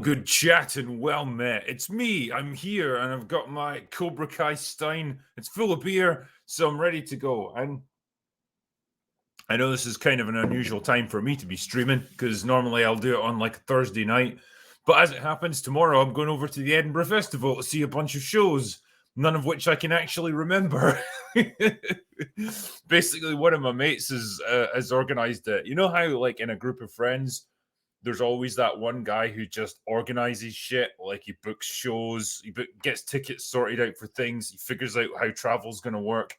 good chat and well met. It's me. I'm here and I've got my Cobra Kai Stein. It's full of beer, so I'm ready to go. And I know this is kind of an unusual time for me to be streaming because normally I'll do it on like a Thursday night. But as it happens, tomorrow I'm going over to the Edinburgh Festival to see a bunch of shows, none of which I can actually remember. Basically, one of my mates has organized it. You know how, like, in a group of friends, there's always that one guy who just organizes shit. Like, he books shows, gets tickets sorted out for things, he figures out how travel's going to work.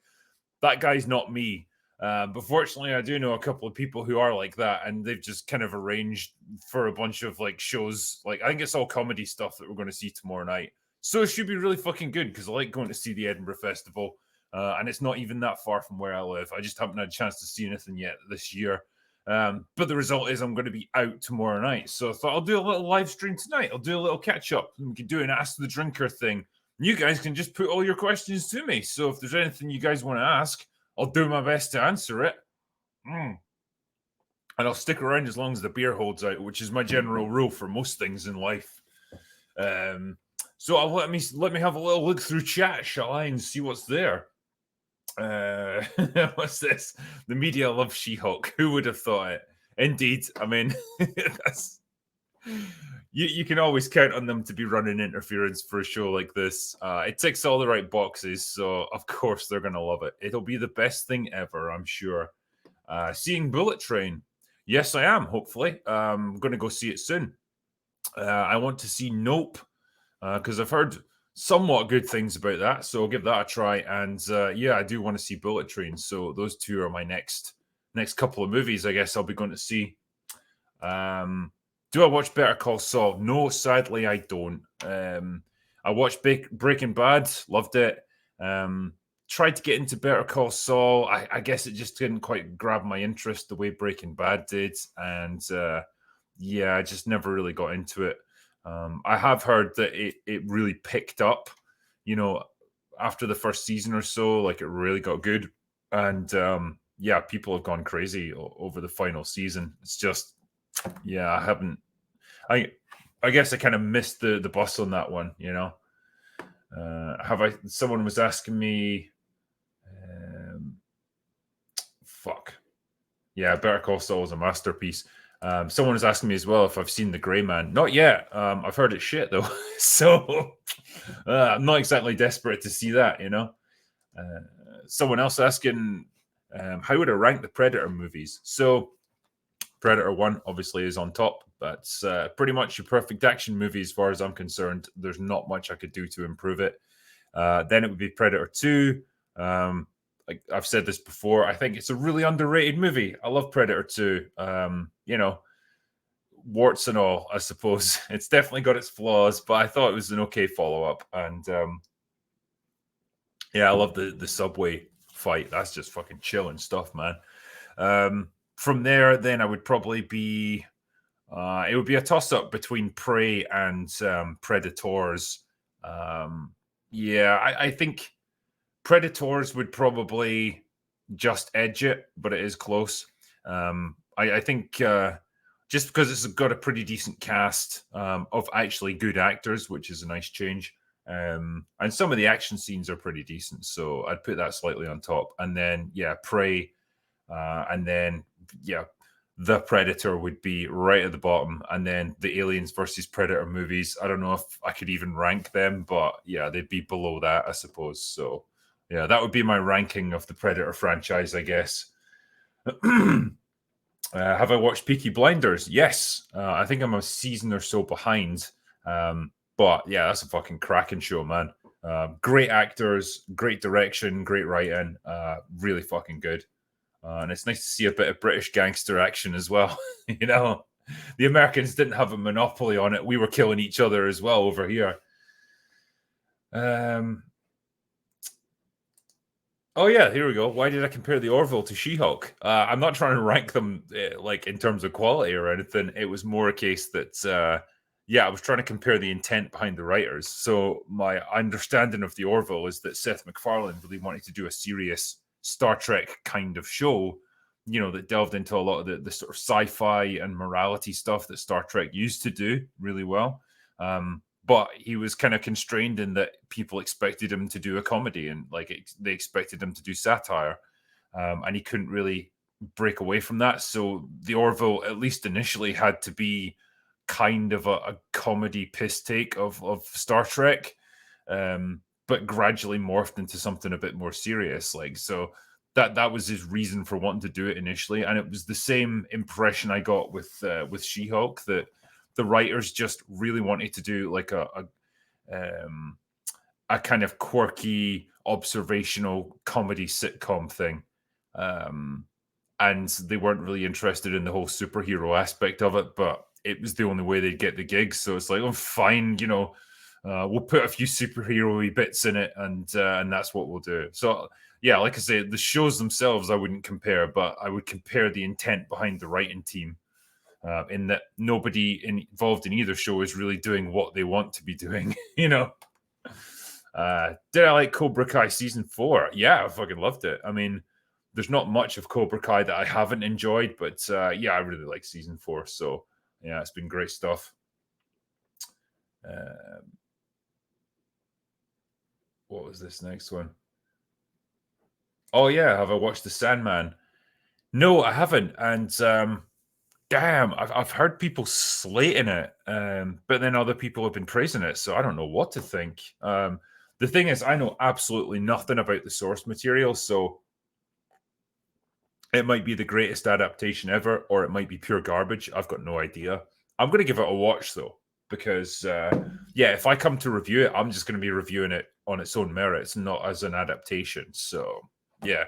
That guy's not me. But fortunately, I do know a couple of people who are like that, and they've just kind of arranged for a bunch of like shows. Like, I think it's all comedy stuff that we're going to see tomorrow night. So it should be really fucking good because I like going to see the Edinburgh Festival, and it's not even that far from where I live. I just haven't had a chance to see anything yet this year. But the result is I'm going to be out tomorrow night. So I thought I'll do a little live stream tonight. I'll do a little catch up. We can do an Ask the Drinker thing. You guys can just put all your questions to me. So if there's anything you guys want to ask, I'll do my best to answer it. And I'll stick around as long as the beer holds out, which is my general rule for most things in life. So I'll let me have a little look through chat, shall I, and see what's there. What's this? The media loves SheHulk. Who would have thought it? Indeed. I mean, you can always count on them to be running interference for a show like this. It ticks all the right boxes, so of course they're going to love it. It'll be the best thing ever, I'm sure. Seeing Bullet Train. Yes, I am, hopefully. I'm going to go see it soon. I want to see Nope, because I've heard somewhat good things about that, so I'll give that a try. And yeah, I do want to see Bullet Train, so those two are my next couple of movies I guess I'll be going to see. Do I watch Better Call Saul? No, sadly I don't. I watched Breaking Bad, loved it. Tried to get into Better Call Saul. I guess it just didn't quite grab my interest the way Breaking Bad did, and yeah, I just never really got into it. I have heard that it really picked up, after the first season or so. Like, it really got good, and yeah, people have gone crazy over the final season. It's just, yeah, I guess I kind of missed the bus on that one. Someone was asking me, yeah, Better Call Saul is a masterpiece. Someone was asking me as well if I've seen The Grey Man. Not yet. I've heard it's shit though, so I'm not exactly desperate to see that. Someone else asking, how would I rank the Predator movies? So Predator 1 obviously is on top. That's pretty much your perfect action movie as far as I'm concerned. There's not much I could do to improve it. Then it would be Predator 2. Like I've said this before, I think it's a really underrated movie. I love Predator 2. Warts and all, I suppose. It's definitely got its flaws, but I thought it was an okay follow-up. And yeah, I love the subway fight. That's just fucking chilling stuff, man. From there, then I would probably be... it would be a toss-up between Prey and Predators. Yeah, I think Predators would probably just edge it, but it is close. I think just because it's got a pretty decent cast of actually good actors, which is a nice change. And some of the action scenes are pretty decent, so I'd put that slightly on top. And then, yeah, Prey, and then, yeah, The Predator would be right at the bottom, and then the Aliens versus Predator movies. I don't know if I could even rank them, but yeah, they'd be below that, I suppose. So yeah, that would be my ranking of the Predator franchise, I guess. Have I watched Peaky Blinders? Yes. I think I'm a season or so behind. But yeah, that's a fucking cracking show, man. Great actors, great direction, great writing. Really fucking good. And it's nice to see a bit of British gangster action as well. The Americans didn't have a monopoly on it. We were killing each other as well over here. Oh yeah, here we go. Why did I compare the Orville to SheHulk? I'm not trying to rank them like in terms of quality or anything. It was more a case that I was trying to compare the intent behind the writers. So my understanding of the Orville is that Seth MacFarlane really wanted to do a serious Star Trek kind of show, that delved into a lot of the sort of sci-fi and morality stuff that Star Trek used to do really well. But he was kind of constrained in that people expected him to do a comedy, and like they expected him to do satire, and he couldn't really break away from that. So the Orville, at least initially, had to be kind of a comedy piss take of Star Trek, but gradually morphed into something a bit more serious. Like, so that was his reason for wanting to do it initially, and it was the same impression I got with She-Hulk, that the writers just really wanted to do like a kind of quirky observational comedy sitcom thing. And they weren't really interested in the whole superhero aspect of it, but it was the only way they'd get the gigs. So it's like, oh, fine, we'll put a few superhero-y bits in it, and that's what we'll do. So yeah, like I say, the shows themselves I wouldn't compare, but I would compare the intent behind the writing team, in that nobody involved in either show is really doing what they want to be doing. Did I like Cobra Kai season 4? Yeah, I fucking loved it. I mean, there's not much of Cobra Kai that I haven't enjoyed, but yeah, I really like season 4. So yeah, it's been great stuff. What was this next one? Oh yeah, have I watched The Sandman? No, I haven't. And damn, I've heard people slating it, but then other people have been praising it, so I don't know what to think. The thing is, I know absolutely nothing about the source material, so it might be the greatest adaptation ever, or it might be pure garbage. I've got no idea. I'm going to give it a watch, though, because, yeah, if I come to review it, I'm just going to be reviewing it on its own merits, not as an adaptation. So, yeah,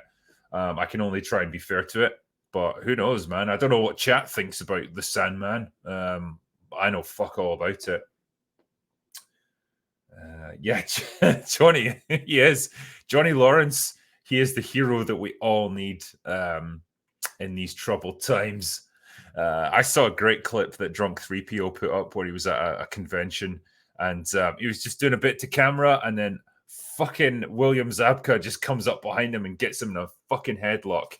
I can only try and be fair to it. But who knows, man? I don't know what chat thinks about The Sandman. I know fuck all about it. Yeah, Johnny, he is. Johnny Lawrence, he is the hero that we all need in these troubled times. I saw a great clip that Drunk 3PO put up where he was at a convention, and he was just doing a bit to camera, and then fucking William Zabka just comes up behind him and gets him in a fucking headlock.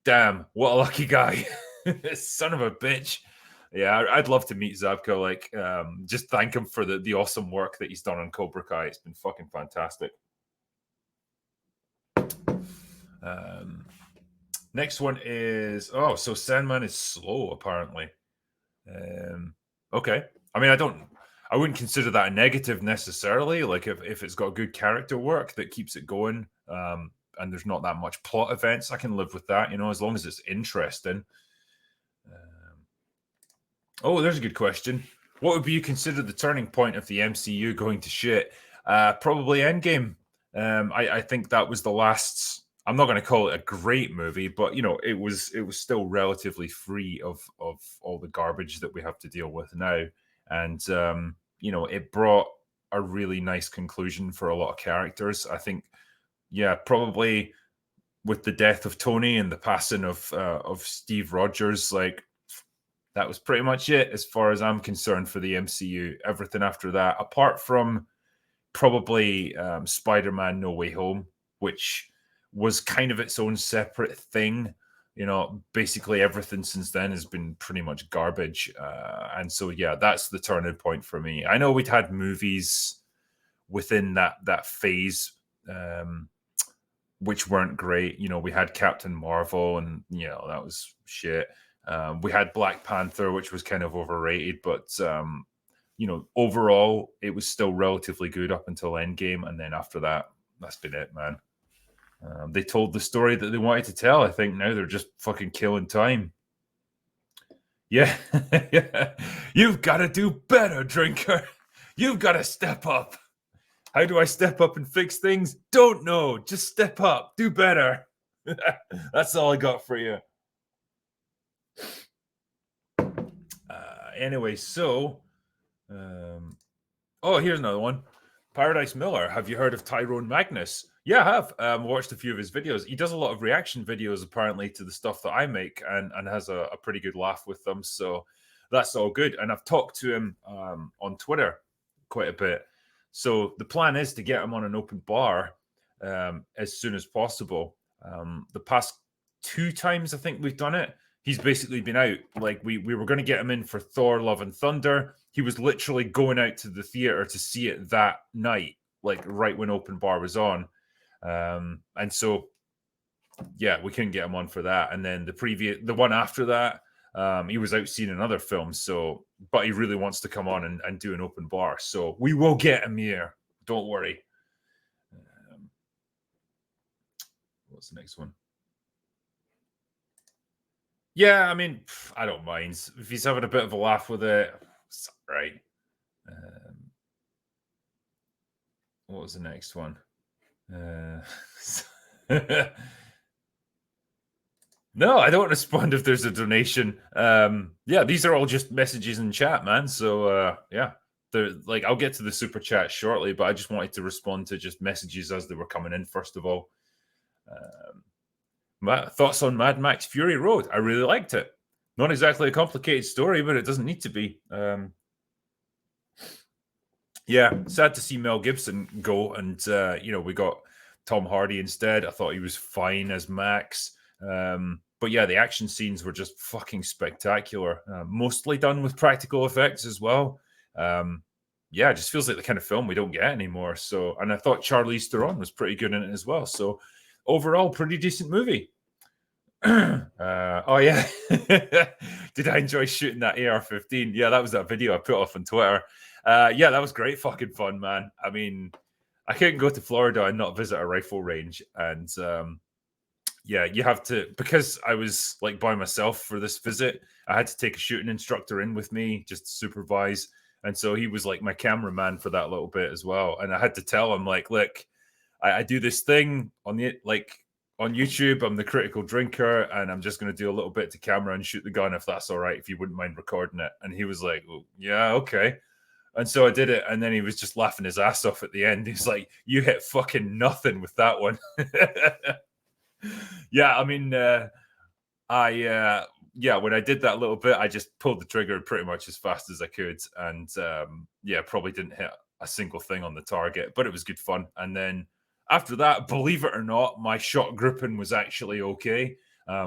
Damn, what a lucky guy. Son of a bitch. Yeah, I'd love to meet Zabka. Like, just thank him for the awesome work that he's done on Cobra Kai. It's been fucking fantastic. Next one is so Sandman is slow apparently. Okay, I mean, I wouldn't consider that a negative necessarily. Like, if it's got good character work that keeps it going, and there's not that much plot events, I can live with that. As long as it's interesting. There's a good question. What would you consider the turning point of the MCU going to shit? Probably Endgame. I think that was the last. I'm not going to call it a great movie, but it was still relatively free of all the garbage that we have to deal with now, and it brought a really nice conclusion for a lot of characters. I think, yeah, probably with the death of Tony and the passing of Steve Rogers, like, that was pretty much it as far as I'm concerned for the MCU. Everything after that, apart from probably Spider-Man No Way Home, which was kind of its own separate thing. Basically everything since then has been pretty much garbage. And so, yeah, that's the turning point for me. I know we'd had movies within that phase, which weren't great. We had Captain Marvel, and that was shit. We had Black Panther, which was kind of overrated, but overall, it was still relatively good up until Endgame, and then after that, that's been it, man. They told the story that they wanted to tell. I think now they're just fucking killing time. Yeah, yeah. You've got to do better, drinker. You've got to step up. How do I step up and fix things? Don't know. Just step up. Do better. That's all I got for you. Anyway, so here's another one. Paradise Miller. Have you heard of Tyrone Magnus? Yeah, I have. Watched a few of his videos. He does a lot of reaction videos apparently to the stuff that I make, and has a pretty good laugh with them. So that's all good. And I've talked to him on Twitter quite a bit. So the plan is to get him on an open bar as soon as possible. The past 2 times I think we've done it, he's basically been out. Like, we were going to get him in for Thor Love and Thunder, he was literally going out to the theater to see it that night, like right when open bar was on. And so, yeah, we couldn't get him on for that. And then the one after that, he was out seeing another film. So, but he really wants to come on and do an open bar. So we will get him here. Don't worry. What's the next one? Yeah, I mean, I don't mind if he's having a bit of a laugh with it. It's right. What was the next one? No, I don't respond if there's a donation. Yeah, these are all just messages in chat, man. So yeah, they're like, I'll get to the super chat shortly, but I just wanted to respond to just messages as they were coming in first of all. Thoughts on Mad Max Fury Road? I really liked it. Not exactly a complicated story, but it doesn't need to be. Yeah, sad to see Mel Gibson go, and we got Tom Hardy instead. I thought he was fine as Max. But yeah, the action scenes were just fucking spectacular. Mostly done with practical effects as well. Yeah, it just feels like the kind of film we don't get anymore. So, and I thought Charlize Theron was pretty good in it as well. So, overall, pretty decent movie. Oh yeah, did I enjoy shooting that AR-15? Yeah, that was that video I put off on Twitter. Yeah, that was great fucking fun, man. I mean, I couldn't go to Florida and not visit a rifle range, and yeah, you have to, because I was like by myself for this visit. I had to take a shooting instructor in with me just to supervise, and so he was like my cameraman for that little bit as well. And I had to tell him like, look, I do this thing on YouTube. I'm the critical drinker, and I'm just going to do a little bit to camera and shoot the gun if that's all right, if you wouldn't mind recording it. And he was like, well, yeah, okay. And so I did it, and then he was just laughing his ass off at the end. He's like, you hit fucking nothing with that one. Yeah, I mean, yeah, when I did that little bit, I just pulled the trigger pretty much as fast as I could, and yeah, probably didn't hit a single thing on the target, but it was good fun. And then after that, believe it or not, my shot grouping was actually okay.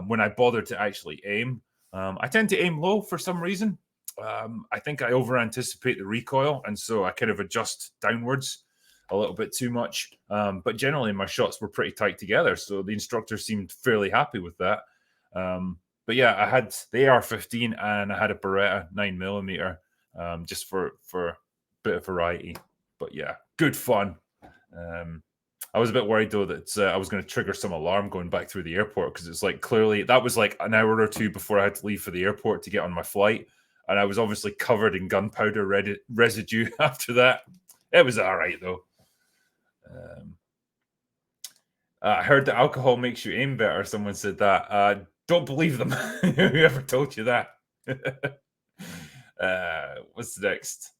When I bothered to actually aim, I tend to aim low for some reason. I think I over anticipate the recoil, and so I kind of adjust downwards a little bit too much. But generally, my shots were pretty tight together, so the instructor seemed fairly happy with that. But yeah, I had the AR-15 and I had a Beretta 9mm, just for a bit of variety. But yeah, good fun. I was a bit worried though that I was going to trigger some alarm going back through the airport, because it's like clearly that was like an hour or two before I had to leave for the airport to get on my flight, and I was obviously covered in gunpowder residue after that. It was all right though. I heard that alcohol makes you aim better. Someone said that. Don't believe them. Whoever told you that? What's next?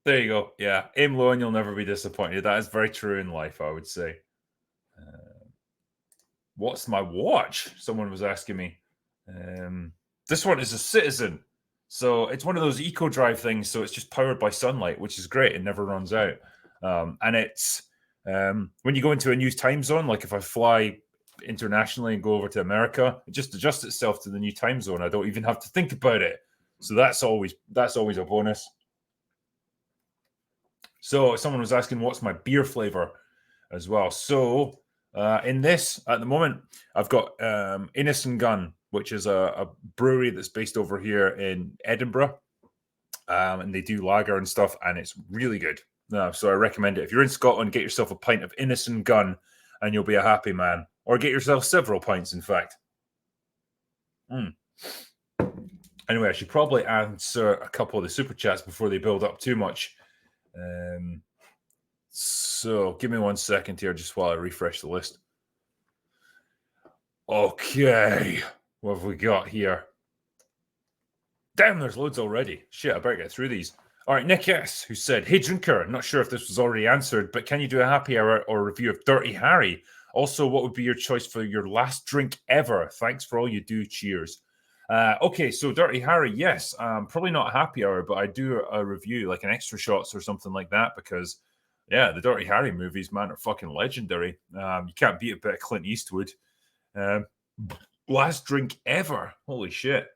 There you go. Yeah, aim low and you'll never be disappointed. That is very true in life, I would say. What's my watch? Someone was asking me. This one is a Citizen. So it's one of those eco drive things. So it's just powered by sunlight, which is great. It never runs out. And it's when you go into a new time zone, like if I fly internationally and go over to America, it just adjusts itself to the new time zone. I don't even have to think about it. So that's always a bonus. So someone was asking what's my beer flavor as well. So in this, at the moment, I've got Innocent Gun, which is a brewery that's based over here in Edinburgh. And they do lager and stuff, and it's really good. So I recommend it. If you're in Scotland, get yourself a pint of Innocent Gun, and you'll be a happy man. Or get yourself several pints, in fact. Anyway, I should probably answer a couple of the super chats before they build up too much. So give me 1 second here, just while I refresh the list. Okay, what have we got here? Damn, there's loads already. Shit, I better get through these. All right, Nick S., who said, hey, Drinker, not sure if this was already answered, but can you do a happy hour or review of Dirty Harry? Also, what would be your choice for your last drink ever? Thanks for all you do. Cheers. Okay, so Dirty Harry, yes. Probably not a happy hour, but I do a review, like an extra shots or something like that, because, yeah, the Dirty Harry movies, man, are fucking legendary. You can't beat a bit of Clint Eastwood. Last drink ever. Holy shit.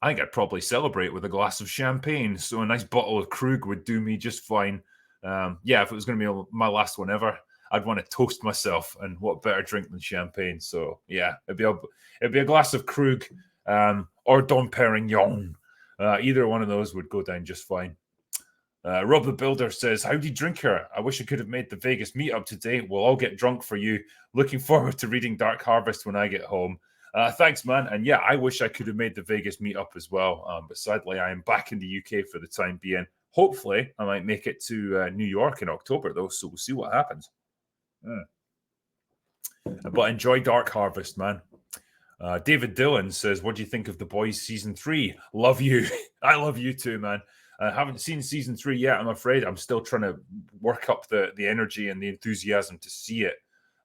I think I'd probably celebrate with a glass of champagne. So a nice bottle of Krug would do me just fine. Yeah, if it was going to be my last one ever, I'd want to toast myself, and what better drink than champagne? So yeah, it'd be a glass of Krug or Dom Perignon. Either one of those would go down just fine. Rob the Builder says, "Howdy, drinker. I wish I could have made the Vegas meetup today. We'll all get drunk for you. Looking forward to reading Dark Harvest when I get home." Thanks, man. And yeah, I wish I could have made the Vegas meetup as well. But sadly, I am back in the UK for the time being. Hopefully, I might make it to New York in October, though. So we'll see what happens. But enjoy Dark Harvest, man. David Dillon says, "What do you think of The Boys season 3? Love you." I love you too, man. I haven't seen season 3 yet. I'm afraid I'm still trying to work up the energy and the enthusiasm to see it.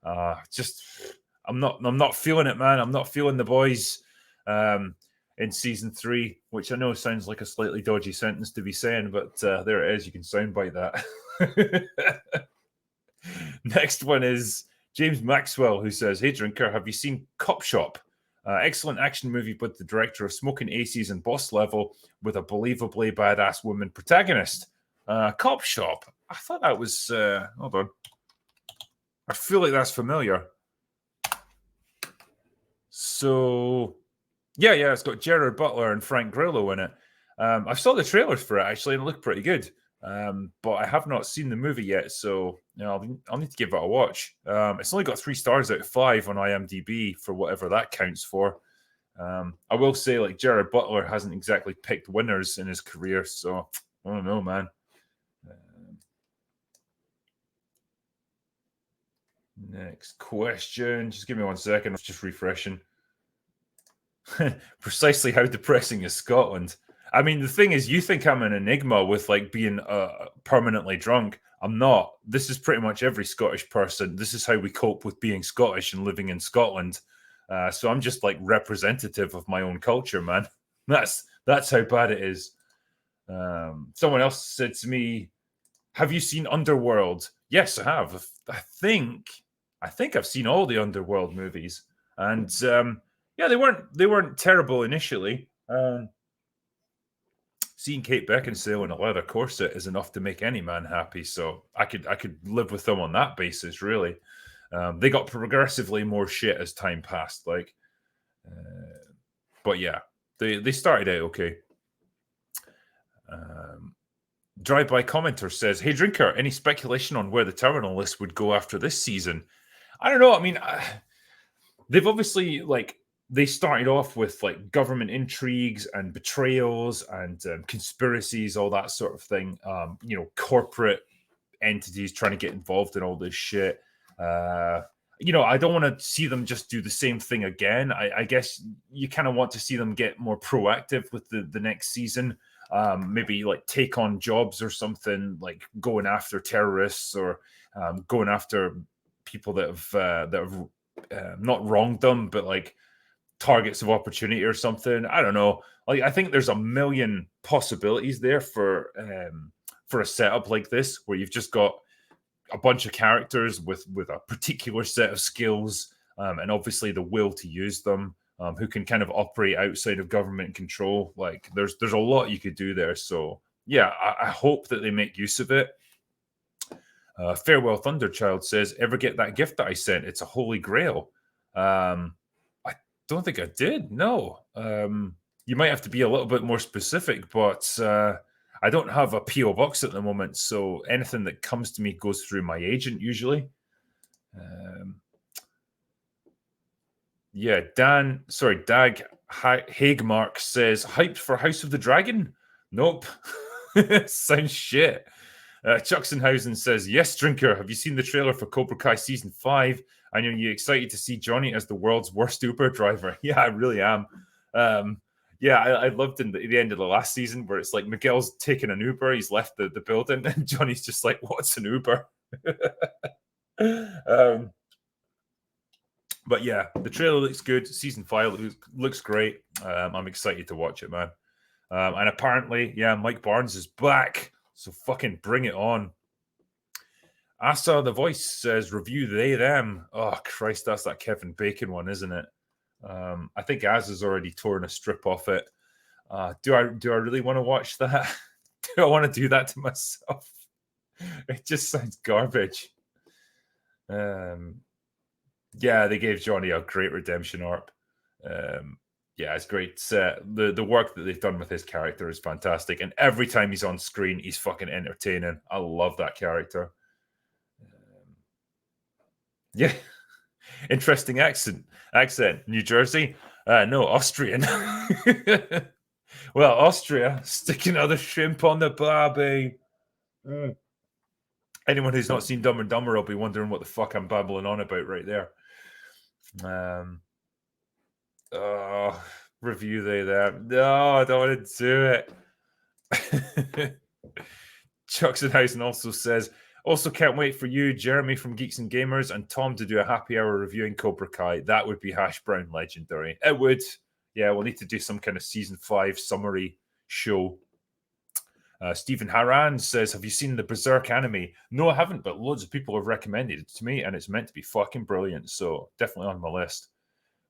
I'm not feeling it, man. I'm not feeling The Boys in season 3, which I know sounds like a slightly dodgy sentence to be saying, but there it is. You can soundbite that. Next one is James Maxwell, who says, "Hey, drinker, have you seen Cop Shop? Excellent action movie with the director of Smoking Aces and Boss Level with a believably badass woman protagonist." Cop Shop. I thought that was... hold on. I feel like that's familiar. So, yeah, it's got Gerard Butler and Frank Grillo in it. I saw the trailers for it, actually, and it looked pretty good. But I have not seen the movie yet, so I'll need to give it a watch. It's only got 3 stars out of 5 on IMDb, for whatever that counts for. I will say, like, Gerard Butler hasn't exactly picked winners in his career, so I don't know, man. Next question. Just give me 1 second. I'm just refreshing. Precisely how depressing is Scotland? I mean, the thing is, you think I'm an enigma with like being permanently drunk. I'm not. This is pretty much every Scottish person. This is how we cope with being Scottish and living in Scotland. So I'm just like representative of my own culture, man. That's how bad it is. Someone else said to me, "Have you seen Underworld?" Yes, I have. I think I've seen all the Underworld movies, and yeah, they weren't terrible initially. Seeing Kate Beckinsale in a leather corset is enough to make any man happy. So I could live with them on that basis, really. They got progressively more shit as time passed, like. But yeah, they started out okay. Drive-by commenter says, "Hey, drinker, any speculation on where the terminal list would go after this season?" I don't know. I mean, they've obviously they started off with like government intrigues and betrayals and conspiracies, all that sort of thing. Corporate entities trying to get involved in all this shit. I don't want to see them just do the same thing again. I guess you kind of want to see them get more proactive with the next season. Maybe like take on jobs or something, like going after terrorists or going after people that have not wronged them, but like targets of opportunity or something. I don't know. Like, I think there's a million possibilities there for a setup like this, where you've just got a bunch of characters with a particular set of skills and obviously the will to use them, who can kind of operate outside of government control. Like, there's a lot you could do there. So yeah, I hope that they make use of it. Farewell Thunderchild says, "Ever get that gift that I sent? It's a holy grail." I don't think I did. No. You might have to be a little bit more specific, but I don't have a PO box at the moment, so anything that comes to me goes through my agent usually. Dag Hagemark says, "Hyped for House of the Dragon?" Nope. Sounds shit. Chucksenhausen says, "Yes, drinker. Have you seen the trailer for Cobra Kai season 5? And are you excited to see Johnny as the world's worst Uber driver?" Yeah, I really am. Yeah, I loved in the end of the last season where it's like Miguel's taking an Uber, he's left the building, and Johnny's just like, "What's an Uber?" But yeah, the trailer looks good. Season 5 looks great. I'm excited to watch it, man. And apparently, yeah, Mike Barnes is back. So fucking bring it on. Asa the Voice says, "Review they, them." Oh, Christ, that's that Kevin Bacon one, isn't it? I think Az has already torn a strip off it. Do I really want to watch that? Do I want to do that to myself? It just sounds garbage. Yeah, they gave Johnny a great redemption arc. Yeah, it's great. The work that they've done with his character is fantastic, and every time he's on screen, he's fucking entertaining. I love that character. Yeah, interesting accent. New Jersey? No, Austrian. Well, Austria, stick another shrimp on the barbie. Anyone who's not seen Dumb and Dumber will be wondering what the fuck I'm babbling on about right there. Review they there. No, I don't want to do it. Chucksenhausen also says, also can't wait for you, Jeremy from Geeks and Gamers, and Tom to do a happy hour reviewing Cobra Kai. That would be hash brown legendary. It would. Yeah, we'll need to do some kind of season 5 summary show. Stephen Haran says, have you seen the Berserk anime? No, I haven't, but loads of people have recommended it to me, and it's meant to be fucking brilliant, so definitely on my list.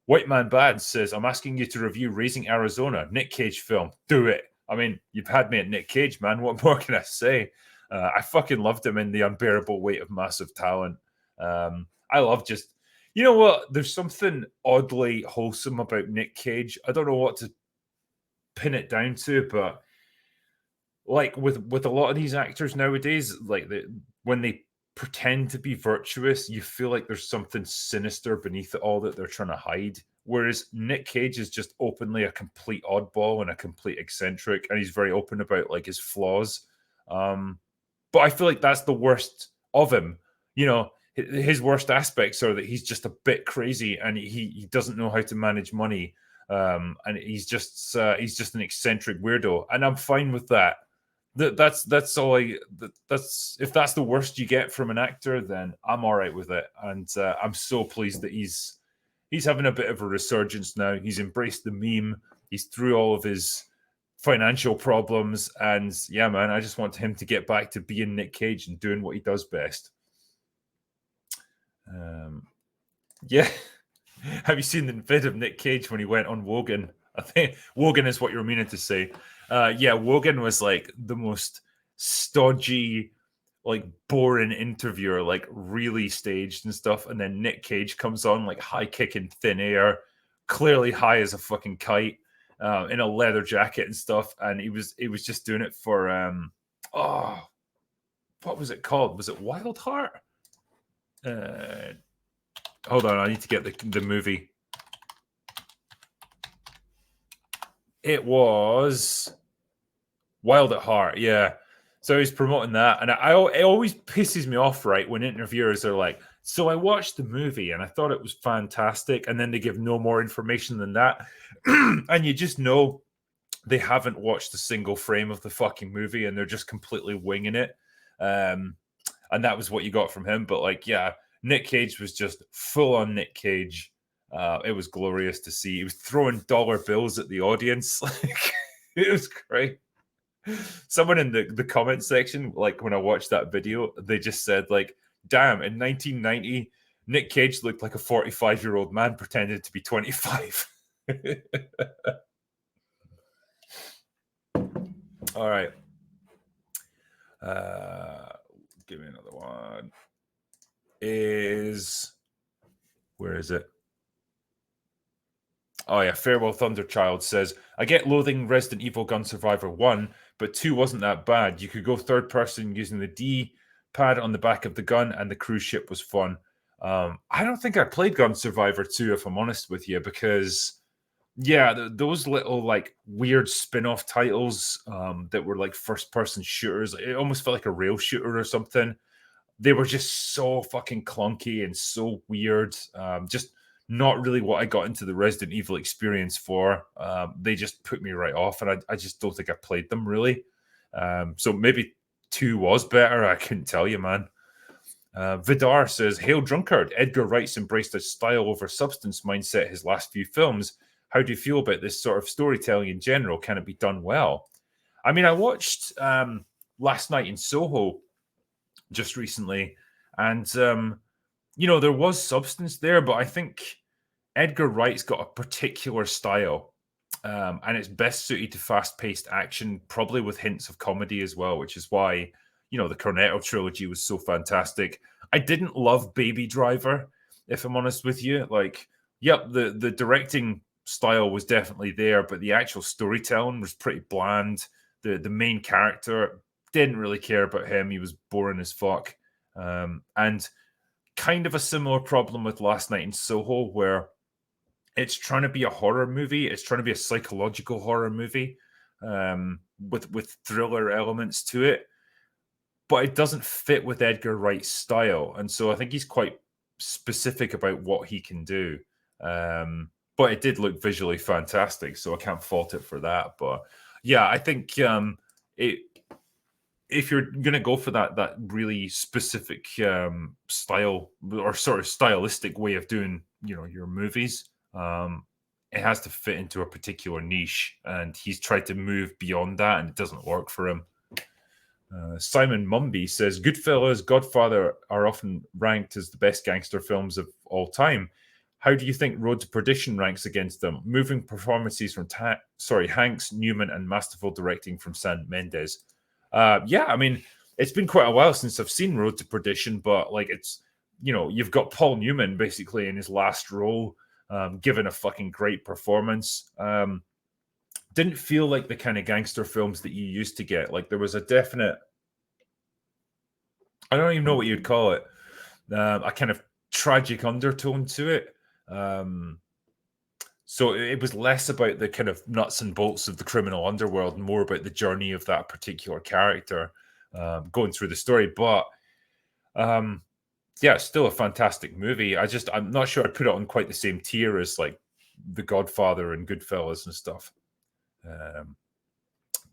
White Man Bad says, I'm asking you to review Raising Arizona, Nick Cage film. Do it. I mean, you've had me at Nick Cage, man. What more can I say? I fucking loved him in The Unbearable Weight of Massive Talent. I love just, you know what? There's something oddly wholesome about Nick Cage. I don't know what to pin it down to, but like with a lot of these actors nowadays, like when they pretend to be virtuous, you feel like there's something sinister beneath it all that they're trying to hide. Whereas Nick Cage is just openly a complete oddball and a complete eccentric, and he's very open about like his flaws. But I feel like that's the worst of him. You know, his worst aspects are that he's just a bit crazy and he doesn't know how to manage money. And he's just an eccentric weirdo, and I'm fine with that. That's all that's if that's the worst you get from an actor, then I'm all right with it. And I'm so pleased that he's having a bit of a resurgence now. He's embraced the meme. He's through all of his financial problems, and yeah, man, I just want him to get back to being Nick Cage and doing what he does best. Yeah. Have you seen the vid of Nick Cage when he went on Wogan? I think Wogan is what you're meaning to say. Yeah, Wogan was like the most stodgy, like boring interviewer, like really staged and stuff. And then Nick Cage comes on like high kicking thin air, clearly high as a fucking kite, in a leather jacket and stuff. And he was just doing it for what was it called? Was it Wild Heart? Hold on, I need to get the movie. It was Wild at Heart, yeah. So he's promoting that, and it always pisses me off, right, when interviewers are like, "So I watched the movie and I thought it was fantastic," and then they give no more information than that, and you just know they haven't watched a single frame of the fucking movie and they're just completely winging it. And that was what you got from him. But like, yeah, Nick Cage was just full on Nick Cage. It was glorious to see. He was throwing dollar bills at the audience. Like, it was great. Someone in the comment section, like when I watched that video, they just said, like, damn, in 1990, Nick Cage looked like a 45-year-old man pretending to be 25. All right. Give me another one. Where is it? Oh yeah, Farewell Thunderchild says, I get loathing Resident Evil Gun Survivor 1, but 2 wasn't that bad. You could go third person using the D pad on the back of the gun, and the cruise ship was fun. I don't think I played Gun Survivor 2, if I'm honest with you, because yeah, those little like weird spin-off titles that were like first-person shooters, it almost felt like a rail shooter or something. They were just so fucking clunky and so weird. Just not really what I got into the Resident Evil experience for. They just put me right off, and I just don't think I played them really. So maybe 2 was better. I couldn't tell you, man. Vidar says, Hail Drunkard, Edgar Wright's embraced a style over substance mindset his last few films. How do you feel about this sort of storytelling in general? Can it be done well? I mean, I watched Last Night in Soho just recently, and you know, there was substance there, but I think Edgar Wright's got a particular style, And it's best suited to fast-paced action, probably with hints of comedy as well, which is why, the Cornetto trilogy was so fantastic. I didn't love Baby Driver, if I'm honest with you. Like, yep, the directing style was definitely there, but the actual storytelling was pretty bland. The main character, didn't really care about him. He was boring as fuck. And kind of a similar problem with Last Night in Soho, where it's trying to be a horror movie. It's trying to be a psychological horror movie, with thriller elements to it, but it doesn't fit with Edgar Wright's style. And so I think he's quite specific about what he can do. But it did look visually fantastic, so I can't fault it for that. But yeah, I think it if you're gonna go for that really specific style, or sort of stylistic way of doing your movies, it has to fit into a particular niche, and he's tried to move beyond that, and it doesn't work for him. Simon Mumby says Goodfellas, Godfather are often ranked as the best gangster films of all time. How do you think Road to Perdition ranks against them? Moving performances from Hanks, Newman, and masterful directing from Sam Mendes. Yeah, I mean, it's been quite a while since I've seen Road to Perdition, but like it's you've got Paul Newman basically in his last role, given a fucking great performance. Didn't feel like the kind of gangster films that you used to get. Like there was a definite, I don't even know what you'd call it, a kind of tragic undertone to it. So it was less about the kind of nuts and bolts of the criminal underworld, and more about the journey of that particular character going through the story. But yeah, still a fantastic movie. I'm not sure I'd put it on quite the same tier as like The Godfather and Goodfellas and stuff.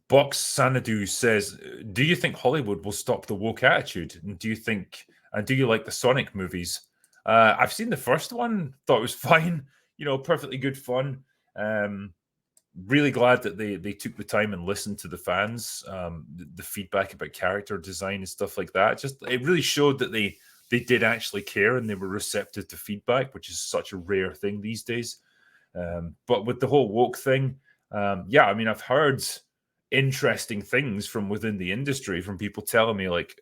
Box Sanadu says, do you think Hollywood will stop the woke attitude? And do you like the Sonic movies? I've seen the first one, thought it was fine, perfectly good fun. Really glad that they took the time and listened to the fans, the feedback about character design and stuff like that. Just it really showed that they did actually care, and they were receptive to feedback, which is such a rare thing these days. But with the whole woke thing, yeah, I mean, I've heard interesting things from within the industry, from people telling me like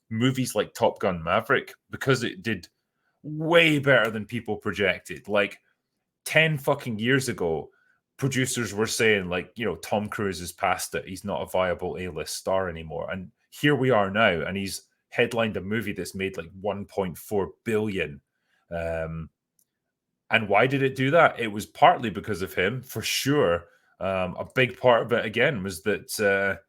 movies like Top Gun Maverick, because it did way better than people projected. Like 10 fucking years ago, producers were saying like, Tom Cruise is past it. He's not a viable A-list star anymore. And here we are now, and he's headlined a movie that's made like 1.4 billion. And why did it do that? It was partly because of him, for sure. A big part of it, again, was that,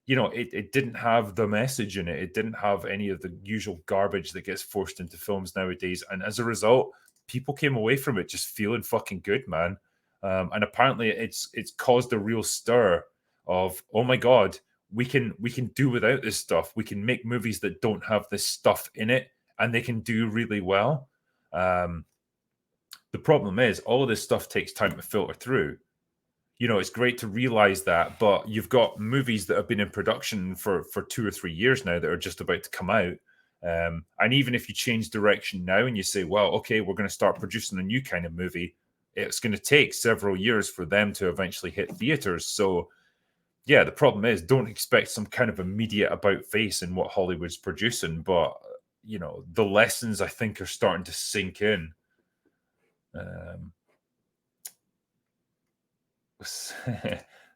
it didn't have the message in it. It didn't have any of the usual garbage that gets forced into films nowadays. And as a result, people came away from it just feeling fucking good, man. And apparently it's caused a real stir of, oh my God, we can do without this stuff. We can make movies that don't have this stuff in it, and they can do really well. The problem is all of this stuff takes time to filter through. It's great to realize that, but you've got movies that have been in production for 2 or 3 years now that are just about to come out. And even if you change direction now and you say, well, okay, we're going to start producing a new kind of movie, it's going to take several years for them to eventually hit theaters. So yeah, the problem is, don't expect some kind of immediate about face in what Hollywood's producing. But, the lessons I think are starting to sink in.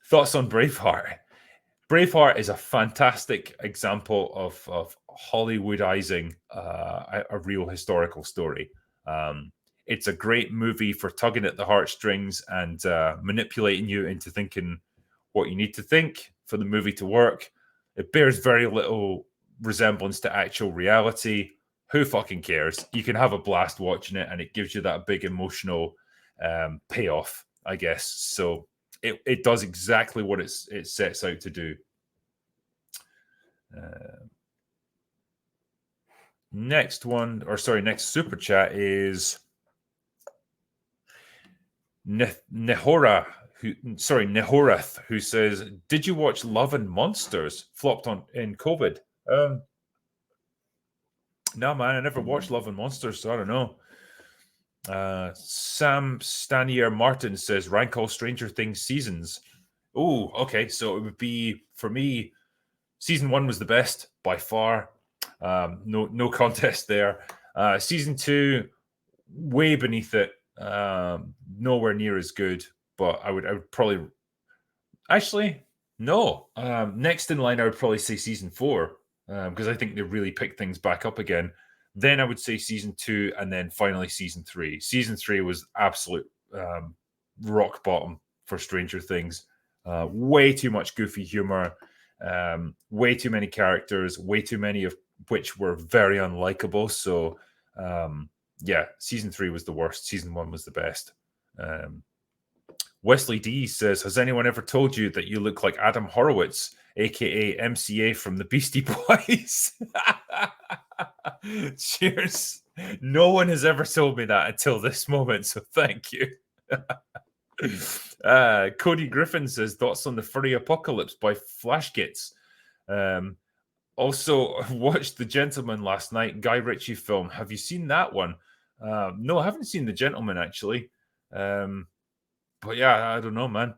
Thoughts on Braveheart? Braveheart is a fantastic example of Hollywoodizing a real historical story. It's a great movie for tugging at the heartstrings and manipulating you into thinking what you need to think for the movie to work. It bears very little resemblance to actual reality. Who fucking cares? You can have a blast watching it, and it gives you that big emotional payoff, I guess. So it does exactly what it sets out to do. Next super chat is Nehorath, who says, "Did you watch Love and Monsters? Flopped in COVID." No, man, I never watched Love and Monsters, so I don't know. Sam Stanier Martin says, rank all Stranger Things seasons. Oh, okay. So it would be, for me, season 1 was the best by far. No contest there. Season 2, way beneath it. Nowhere near as good. But I would probably actually no. Next in line, I would probably say season 4 because I think they really picked things back up again. Then I would say season 2, and then finally season 3. Season 3 was absolute rock bottom for Stranger Things. Way too much goofy humor, way too many characters, way too many of which were very unlikable. So, yeah, season 3 was the worst. Season 1 was the best. Wesley D says, has anyone ever told you that you look like Adam Horowitz, aka MCA from the Beastie Boys? Cheers. No one has ever told me that until this moment, so thank you. Cody Griffin says, thoughts on the Furry Apocalypse by Flashgits. Also, watched The Gentleman last night, Guy Ritchie film. Have you seen that one? No, I haven't seen The Gentleman, actually. But yeah, I don't know, man.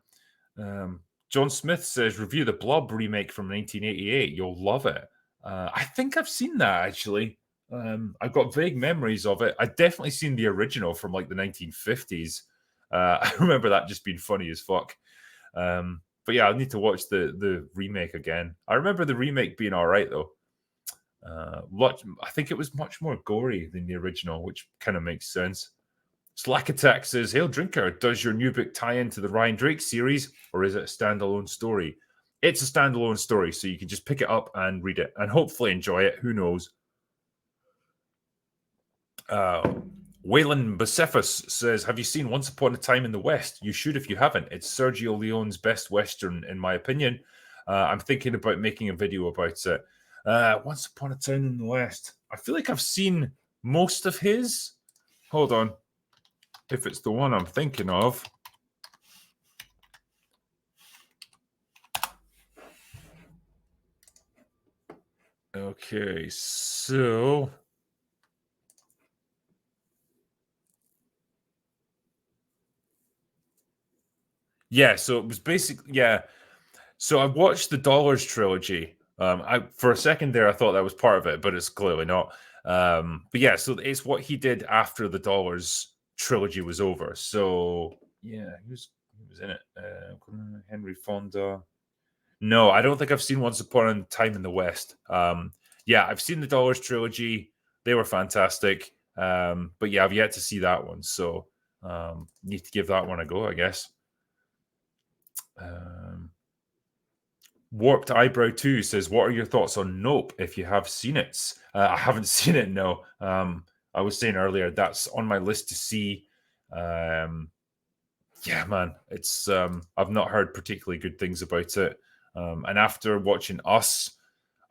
John Smith says, review the Blob remake from 1988. You'll love it. I think I've seen that, actually. I've got vague memories of it. I've definitely seen the original from like the 1950s. I remember that just being funny as fuck. But yeah, I need to watch the remake again. I remember the remake being all right, though. I think it was much more gory than the original, which kind of makes sense. Slack Attack says, Hail Drinker, does your new book tie into the Ryan Drake series, or is it a standalone story? It's a standalone story, so you can just pick it up and read it, and hopefully enjoy it. Who knows? Waylon Bucephus says, have you seen Once Upon a Time in the West? You should if you haven't. It's Sergio Leone's best Western, in my opinion. I'm thinking about making a video about it. Once Upon a Time in the West. I feel like I've seen most of his. Hold on. If it's the one I'm thinking of. Okay, so... yeah, so it was basically... yeah. So I watched the Dollars trilogy. For a second there, I thought that was part of it, but it's clearly not. But yeah, so it's what he did after the Dollars trilogy was over. So yeah, he was in it. Henry Fonda. No, I don't think I've seen Once Upon a Time in the West. Yeah, I've seen the Dollars trilogy. They were fantastic. But yeah, I've yet to see that one. So need to give that one a go, I guess. Warped Eyebrow 2 says, what are your thoughts on Nope if you have seen it? I haven't seen it, no. I was saying earlier, that's on my list to see. Yeah, man, it's I've not heard particularly good things about it. And after watching Us,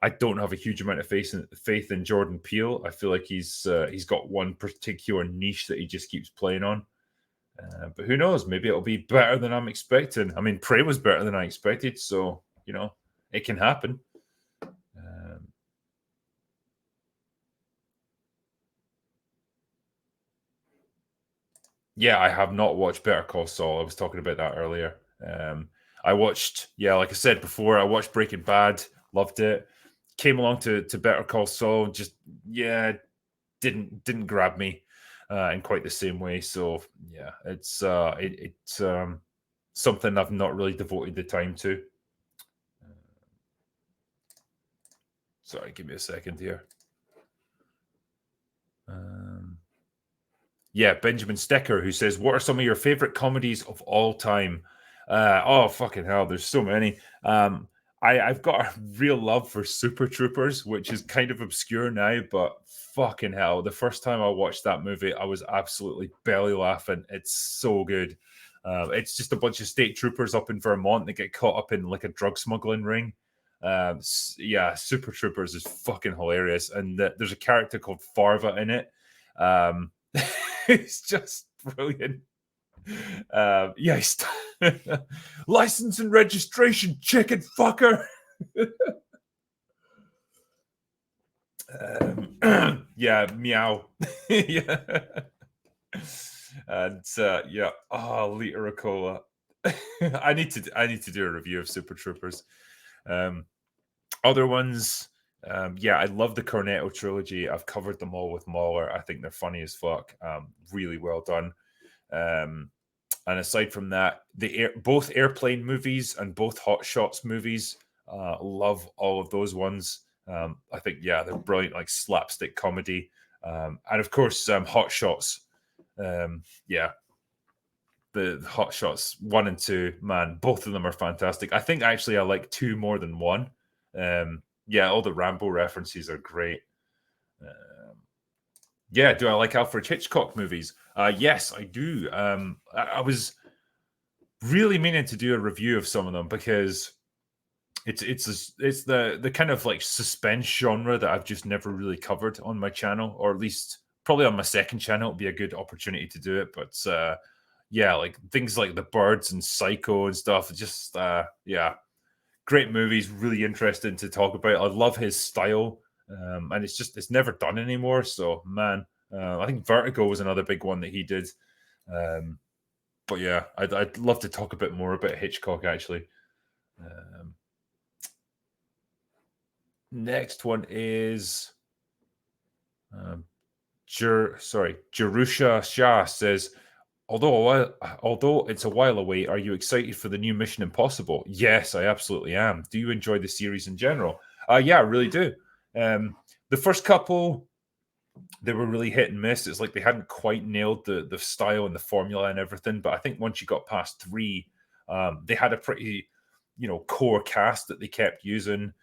I don't have a huge amount of faith in Jordan Peele. I feel like he's got one particular niche that he just keeps playing on. But who knows? Maybe it'll be better than I'm expecting. I mean, Prey was better than I expected, so you know, it can happen. Yeah, I have not watched Better Call Saul. I was talking about that earlier. I watched, yeah, like I said before, I watched Breaking Bad, loved it. Came along to Better Call Saul, just yeah, didn't grab me in quite the same way. So yeah, it's something I've not really devoted the time to. Sorry, give me a second here. Yeah, Benjamin Stecker, who says, what are some of your favorite comedies of all time? Oh, fucking hell, there's so many. I've got a real love for Super Troopers, which is kind of obscure now, but fucking hell, the first time I watched that movie, I was absolutely belly laughing. It's so good. It's just a bunch of state troopers up in Vermont that get caught up in like a drug smuggling ring. Yeah, Super Troopers is fucking hilarious, and there's a character called Farva in it. It's just brilliant. Yeah, license and registration, chicken fucker. Yeah, meow. Yeah. And yeah, oh, liter of cola. I need to do a review of Super Troopers. Other ones, yeah, I love the Cornetto trilogy. I've covered them all with Mahler. I think they're funny as fuck. Really well done. And aside from that, both airplane movies and both Hot Shots movies, love all of those ones. I think, yeah, they're brilliant, like slapstick comedy. And of course, Hot Shots. Yeah, the Hot Shots 1 and 2, man, both of them are fantastic. I think actually I like 2 more than 1. Yeah, all the Rambo references are great. Yeah, do I like Alfred Hitchcock movies? Yes, I do. I was really meaning to do a review of some of them because it's the kind of like suspense genre that I've just never really covered on my channel, or at least probably on my second channel. It'd be a good opportunity to do it. But yeah, like things like The Birds and Psycho and stuff. Just yeah, great movies. Really interesting to talk about. I love his style, and it's never done anymore. So man, I think Vertigo was another big one that he did. But yeah, I'd love to talk a bit more about Hitchcock actually. Next one is Jerusha Shah says, although it's a while away, are you excited for the new Mission Impossible? Yes, I absolutely am. Do you enjoy the series in general? Yeah, I really do. The first couple, they were really hit and miss. It's like they hadn't quite nailed the style and the formula and everything. But I think once you got past 3, they had a pretty, core cast that they kept using.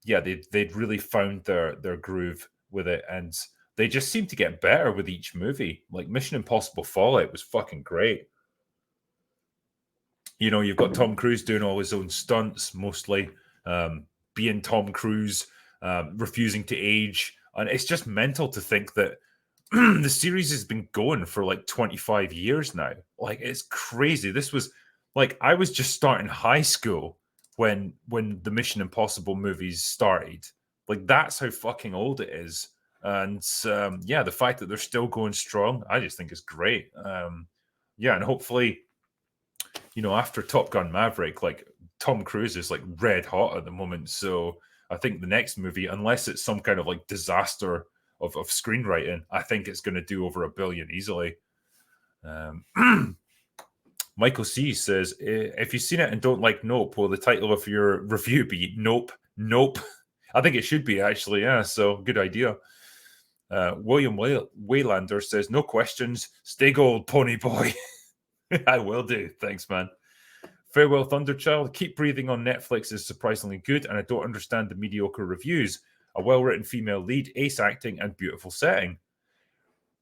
Yeah, they'd really found their groove with it, and they just seem to get better with each movie. Like Mission Impossible Fallout was fucking great. You've got Tom Cruise doing all his own stunts, mostly being Tom Cruise, refusing to age. And it's just mental to think that the series has been going for like 25 years now. Like, it's crazy. This was like, I was just starting high school when the Mission Impossible movies started. Like, that's how fucking old it is. And yeah, the fact that they're still going strong, I just think is great. Yeah, and hopefully, after Top Gun Maverick, like Tom Cruise is like red hot at the moment. So I think the next movie, unless it's some kind of like disaster of screenwriting, I think it's going to do over $1 billion easily. Michael C says, if you've seen it and don't like Nope, will the title of your review be Nope? Nope. I think it should be actually. Yeah. So good idea. William Waylander says, no questions. Stay gold, pony boy. I will do. Thanks, man. Farewell, Thunderchild. Keep Breathing on Netflix is surprisingly good, and I don't understand the mediocre reviews. A well-written female lead, ace acting, and beautiful setting.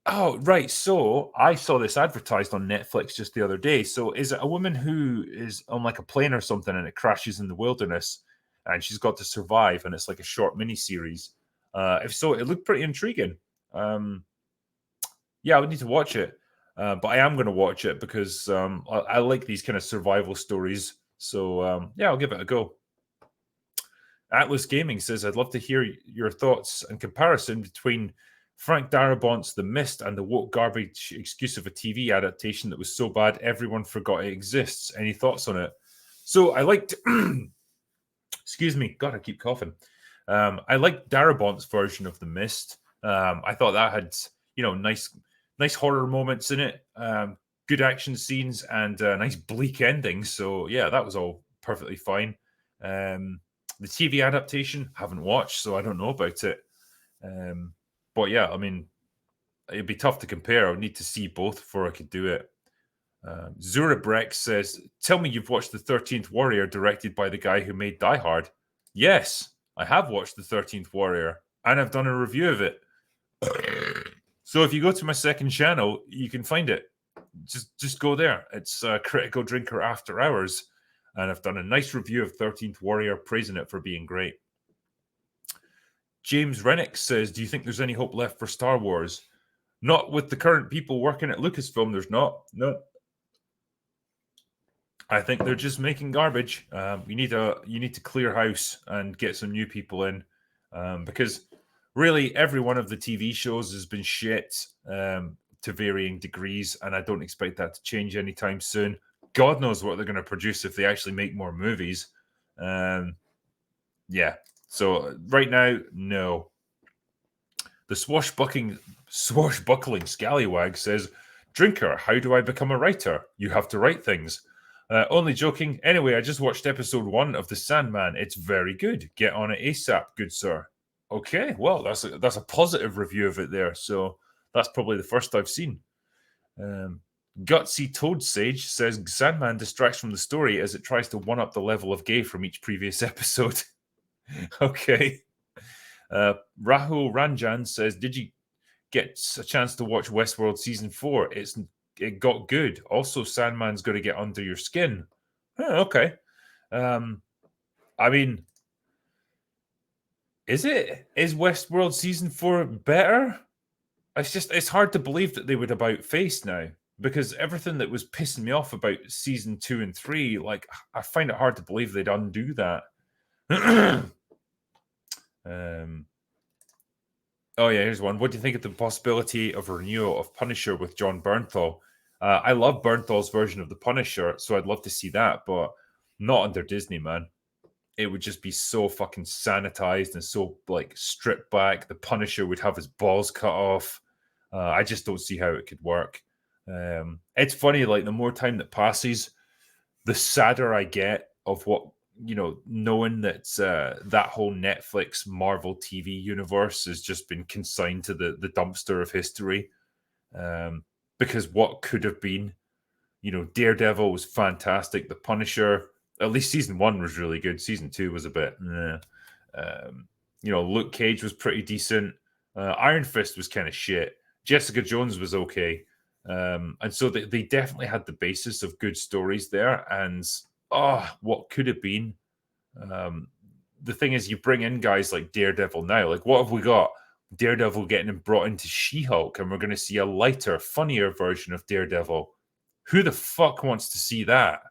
Oh, right. So I saw this advertised on Netflix just the other day. So is it a woman who is on like a plane or something and it crashes in the wilderness and she's got to survive and it's like a short mini series? If so, it looked pretty intriguing. Yeah, I would need to watch it. But I am going to watch it because I like these kind of survival stories. So yeah, I'll give it a go. Atlas Gaming says, I'd love to hear your thoughts and comparison between Frank Darabont's The Mist and the woke garbage excuse of a TV adaptation that was so bad everyone forgot it exists. Any thoughts on it? So I liked, excuse me, God, I keep coughing. I liked Darabont's version of The Mist. I thought that had, nice horror moments in it, good action scenes, and a nice bleak ending. So yeah, that was all perfectly fine. The TV adaptation, haven't watched, so I don't know about it. But yeah, I mean, it'd be tough to compare. I would need to see both before I could do it. Zura Breck says, tell me you've watched The 13th Warrior, directed by the guy who made Die Hard. Yes, I have watched The 13th Warrior, and I've done a review of it. So if you go to my second channel, you can find it. Just go there. It's Critical Drinker After Hours. And I've done a nice review of 13th Warrior, praising it for being great. James Rennick says, do you think there's any hope left for Star Wars? Not with the current people working at Lucasfilm, there's not. No. I think they're just making garbage. You need to clear house and get some new people in. Because really every one of the TV shows has been shit. To to varying degrees, and I don't expect that to change anytime soon. God knows what they're going to produce if they actually make more movies. Yeah. So right now, no. The swashbuckling scallywag says, Drinker, how do I become a writer? You have to write things. Only joking. Anyway, I just watched episode 1 of The Sandman. It's very good. Get on it ASAP, good sir. Okay, well, that's a positive review of it there. So that's probably the first I've seen. Gutsy Toad Sage says Sandman distracts from the story as it tries to one-up the level of gay from each previous episode. Okay. Rahul Ranjan says, did you get a chance to watch Westworld Season 4? It got good. Also, Sandman's going to get under your skin. Oh, okay. I mean, is Westworld Season 4 better? It's hard to believe that they would about face now, because everything that was pissing me off about Season 2 and 3, like, I find it hard to believe they'd undo that. Oh yeah, here's one. What do you think of the possibility of a renewal of Punisher with John Bernthal? I love Bernthal's version of the Punisher, so I'd love to see that, but not under Disney, man. It would just be so fucking sanitized and so like stripped back. The Punisher would have his balls cut off. I just don't see how it could work. It's funny, like the more time that passes, the sadder I get of what, knowing that that whole Netflix Marvel TV universe has just been consigned to the dumpster of history. Because what could have been, Daredevil was fantastic. The Punisher, at least season 1 was really good. Season 2 was a bit, Luke Cage was pretty decent. Iron Fist was kind of shit. Jessica Jones was okay. And so they definitely had the basis of good stories there. And what could have been? The thing is, you bring in guys like Daredevil now. Like, what have we got? Daredevil getting him brought into SheHulk, and we're going to see a lighter, funnier version of Daredevil. Who the fuck wants to see that?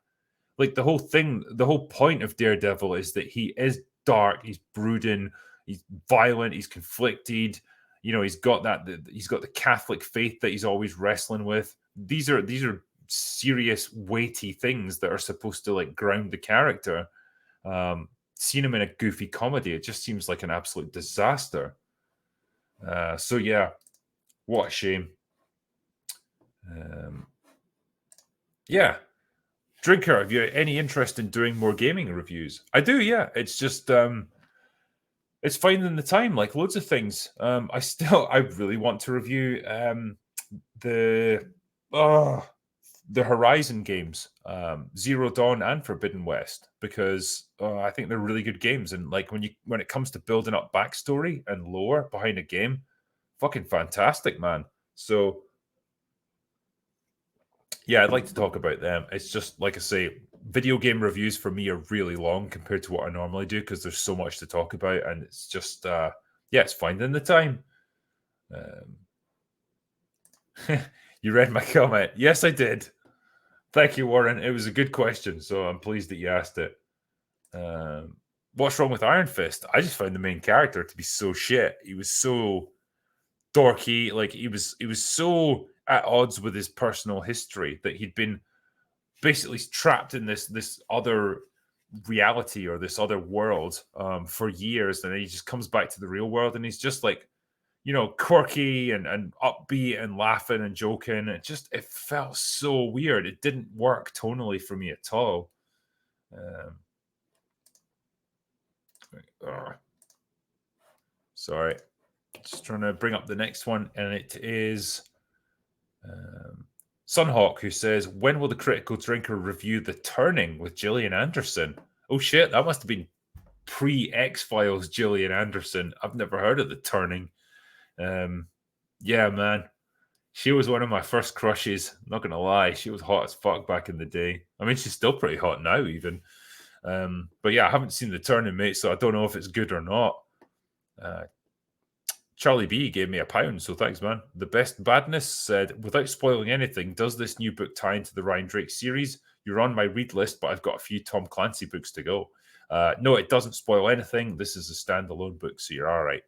Like, the whole point of Daredevil is that he is dark, he's brooding, he's violent, he's conflicted. He's got the Catholic faith that he's always wrestling with. These are serious, weighty things that are supposed to like ground the character. Seeing him in a goofy comedy, it just seems like an absolute disaster. So yeah, what a shame. Yeah. Drinker, have you any interest in doing more gaming reviews? I do, yeah. It's just it's finding the time, like loads of things. I really want to review the Horizon games, Zero Dawn and Forbidden West, because I think they're really good games. And like when it comes to building up backstory and lore behind a game, fucking fantastic, man. So yeah, I'd like to talk about them. It's just like I say, video game reviews for me are really long compared to what I normally do because there's so much to talk about, and it's just it's finding the time. You read my comment. Yes, I did. Thank you, Warren. It was a good question, so I'm pleased that you asked it. What's wrong with Iron Fist? I just found the main character to be so shit. He was so dorky. Like he was so at odds with his personal history that he'd been basically trapped in this other reality or this other world for years, and then he just comes back to the real world, and he's just like, quirky and upbeat and laughing and joking. It felt so weird. It didn't work tonally for me at all. Sorry. Just trying to bring up the next one, and it is Sunhawk, who says, when will the Critical Drinker review The Turning with Gillian Anderson? Oh shit, that must have been pre-X-Files Gillian Anderson. I've never heard of The Turning. Yeah, man. She was one of my first crushes. Not gonna lie, she was hot as fuck back in the day. I mean, she's still pretty hot now, even. But yeah, I haven't seen The Turning, mate, so I don't know if it's good or not. Charlie B gave me £1, so thanks, man. The Best Badness said, without spoiling anything, does this new book tie into the Ryan Drake series? You're on my read list, but I've got a few Tom Clancy books to go. No, it doesn't spoil anything. This is a standalone book, so you're all right.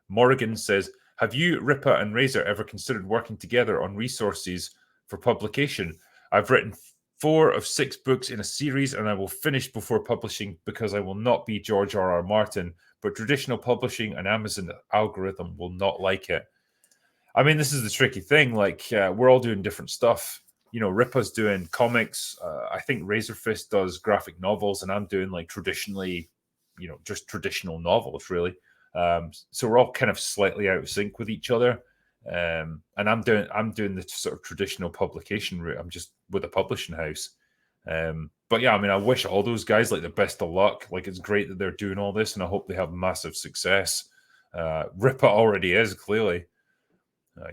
Morrigan says, Have you, Ripper and Razor, ever considered working together on resources for publication? I've written 4 of 6 books in a series, and I will finish before publishing because I will not be George R.R. Martin, but traditional publishing and Amazon algorithm will not like it. I mean, this is the tricky thing. Like, we're all doing different stuff. You know, Ripper's doing comics. I think Razorfist does graphic novels, and I'm doing like traditionally, you know, just traditional novels, really. So we're all kind of slightly out of sync with each other. And I'm doing the sort of traditional publication route. I'm just with a publishing house. But yeah, I mean, I wish all those guys like the best of luck. Like, it's great that they're doing all this, and I hope they have massive success. Ripper already is, clearly.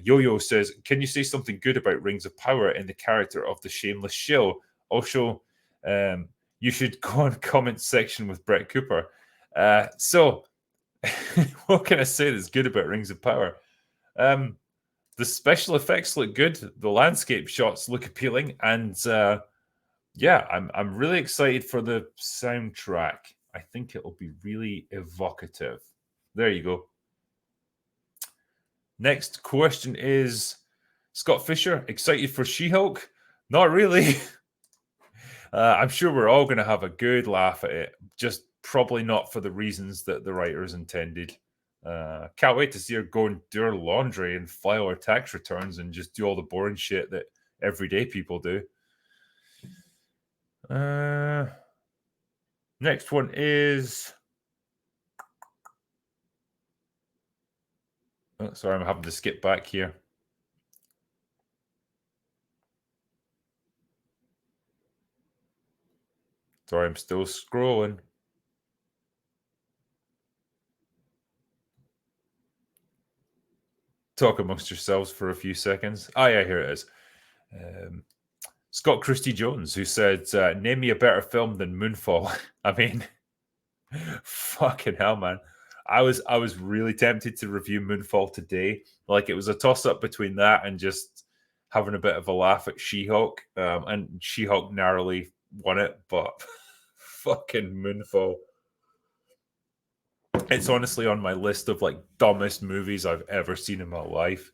Yo-Yo says, can you say something good about Rings of Power in the character of the shameless shill? Also, you should go on comment section with Brett Cooper. So, what can I say that's good about Rings of Power? The special effects look good. The landscape shots look appealing. And yeah, I'm really excited for the soundtrack. I think it'll be really evocative. There you go. Next question is Scott Fisher, excited for She-Hulk? Not really. I'm sure we're all going to have a good laugh at it, just probably not for the reasons that the writers intended. Can't wait to see her go and do her laundry and file her tax returns and just do all the boring shit that everyday people do. Next one is... Oh, sorry, I'm having to skip back here. Sorry, I'm still scrolling. Talk amongst yourselves for a few seconds. Oh, yeah, here it is. Scott Christie Jones, who said, name me a better film than Moonfall. I mean, fucking hell, man. I was really tempted to review Moonfall today. Like, it was a toss-up between that and just having a bit of a laugh at She-Hulk. And She-Hulk narrowly won it, but fucking Moonfall. It's honestly on my list of like dumbest movies I've ever seen in my life.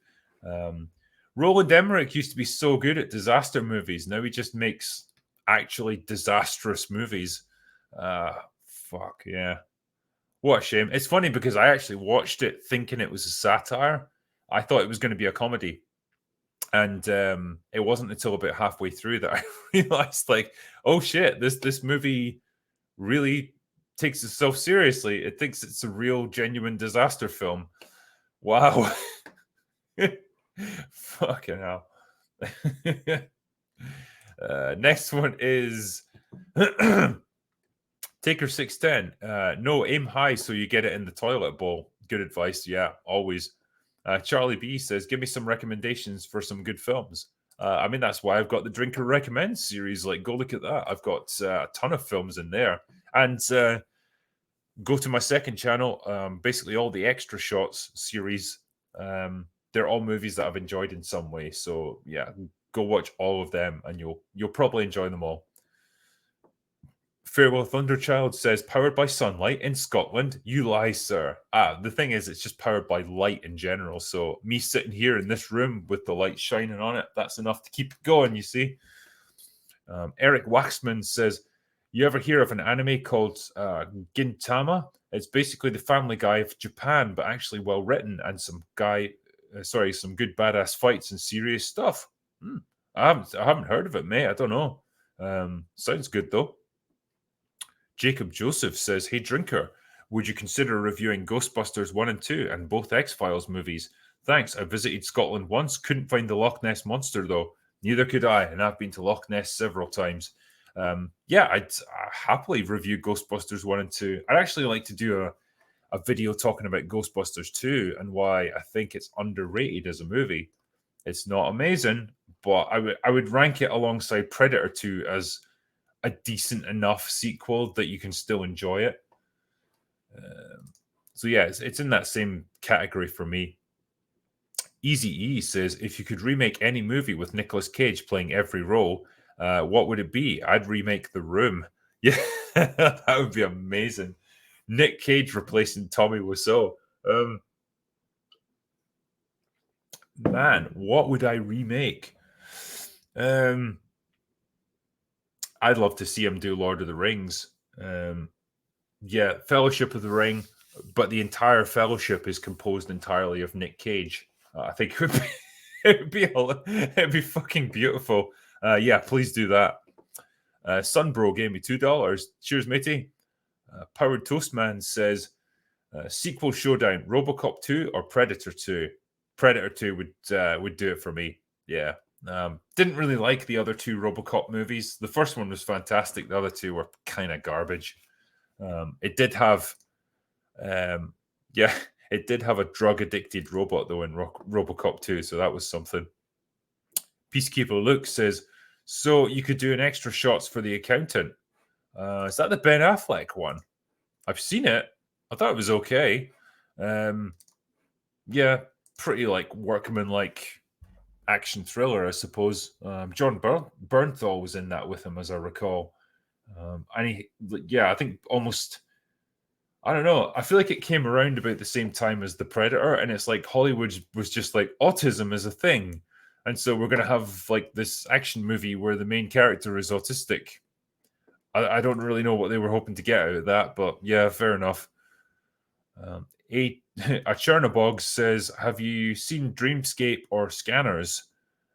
Roland Emmerich used to be so good at disaster movies. Now he just makes actually disastrous movies. Fuck yeah. What a shame. It's funny because I actually watched it thinking it was a satire. I thought it was going to be a comedy. And it wasn't until about halfway through that I realized, like, oh shit, this movie really takes itself seriously. It thinks it's a real, genuine disaster film. Wow. Fucking hell. Next one is Taker 610. No, aim high so you get it in the toilet bowl. Good advice. Yeah, always. Charlie B says, give me some recommendations for some good films. I mean, that's why I've got the Drinker Recommends series. Like, go look at that. I've got a ton of films in there. And go to my second channel. Basically, all the Extra Shots series. They're all movies that I've enjoyed in some way. So, yeah, go watch all of them, and you'll probably enjoy them all. Farewell Thunderchild says, powered by sunlight in Scotland. You lie, sir. The thing is, it's just powered by light in general. So me sitting here in this room with the light shining on it, that's enough to keep it going, you see. Eric Waxman says, you ever hear of an anime called Gintama? It's basically the Family Guy of Japan, but actually well written and some good badass fights and serious stuff. I haven't heard of it, mate. I don't know. Sounds good though. Jacob Joseph says, hey, Drinker, would you consider reviewing Ghostbusters 1 and 2 and both X-Files movies? Thanks. I visited Scotland once. Couldn't find the Loch Ness Monster, though. Neither could I, and I've been to Loch Ness several times. Yeah, I'd happily review Ghostbusters 1 and 2. I'd actually like to do a video talking about Ghostbusters 2 and why I think it's underrated as a movie. It's not amazing, but I would rank it alongside Predator 2 as a decent enough sequel that you can still enjoy it. So yeah, it's in that same category for me. Easy E says, if you could remake any movie with Nicolas Cage playing every role, what would it be? I'd remake The Room. Yeah, that would be amazing. Nick Cage replacing Tommy Wiseau. Man, what would I remake? I'd love to see him do Lord of the Rings. Yeah, Fellowship of the Ring, but the entire Fellowship is composed entirely of Nick Cage. I think it would be, it'd be fucking beautiful. Yeah, please do that. Sunbro gave me $2. Cheers, matey. Powered Toastman says, sequel showdown: RoboCop 2 or Predator 2? Predator 2 would do it for me. Yeah. Didn't really like the other two RoboCop movies. The first one was fantastic. The other two were kind of garbage. It did have, yeah, it did have a drug addicted robot though in RoboCop 2, so that was something. Peacekeeper Luke says, so you could do an extra shots for the accountant. Is that the Ben Affleck one? I've seen it. I thought it was okay. Yeah, pretty like workman-like action thriller, I suppose. John Bernthal was in that with him, as I recall. And I think almost, I don't know. I feel like it came around about the same time as The Predator, and it's like Hollywood was just like, autism is a thing, and so we're gonna have like this action movie where the main character is autistic. I don't really know what they were hoping to get out of that, but yeah, fair enough. A Chernobog says, have you seen Dreamscape or Scanners?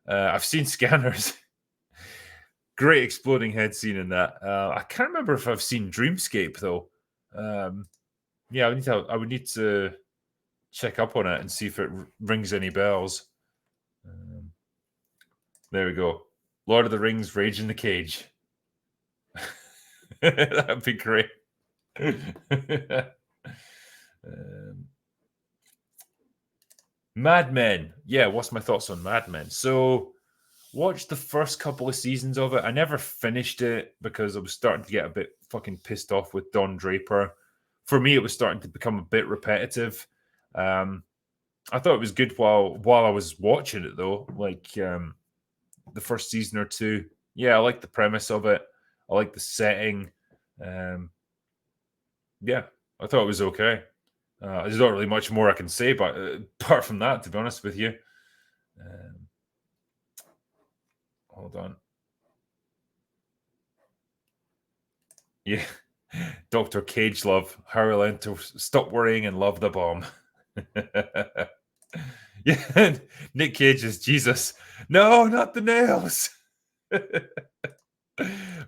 I've seen Scanners. Great exploding head scene in that. I can't remember if I've seen Dreamscape though. Yeah, I would need to check up on it and see if it rings any bells. There we go. Lord of the Rings: Rage in the Cage. That'd be great. Mad Men. Yeah, what's my thoughts on Mad Men? So, watched the first couple of seasons of it. I never finished it because I was starting to get a bit fucking pissed off with Don Draper. For me, it was starting to become a bit repetitive. I thought it was good while I was watching it though. Like the first season or two. Yeah, I like the premise of it. I like the setting. Yeah, I thought it was okay. There's not really much more I can say, but apart from that, to be honest with you. Hold on. Yeah. Dr. Cage Love. Harry to stop worrying and love the bomb. Yeah. Nick Cage is Jesus. No, not the nails.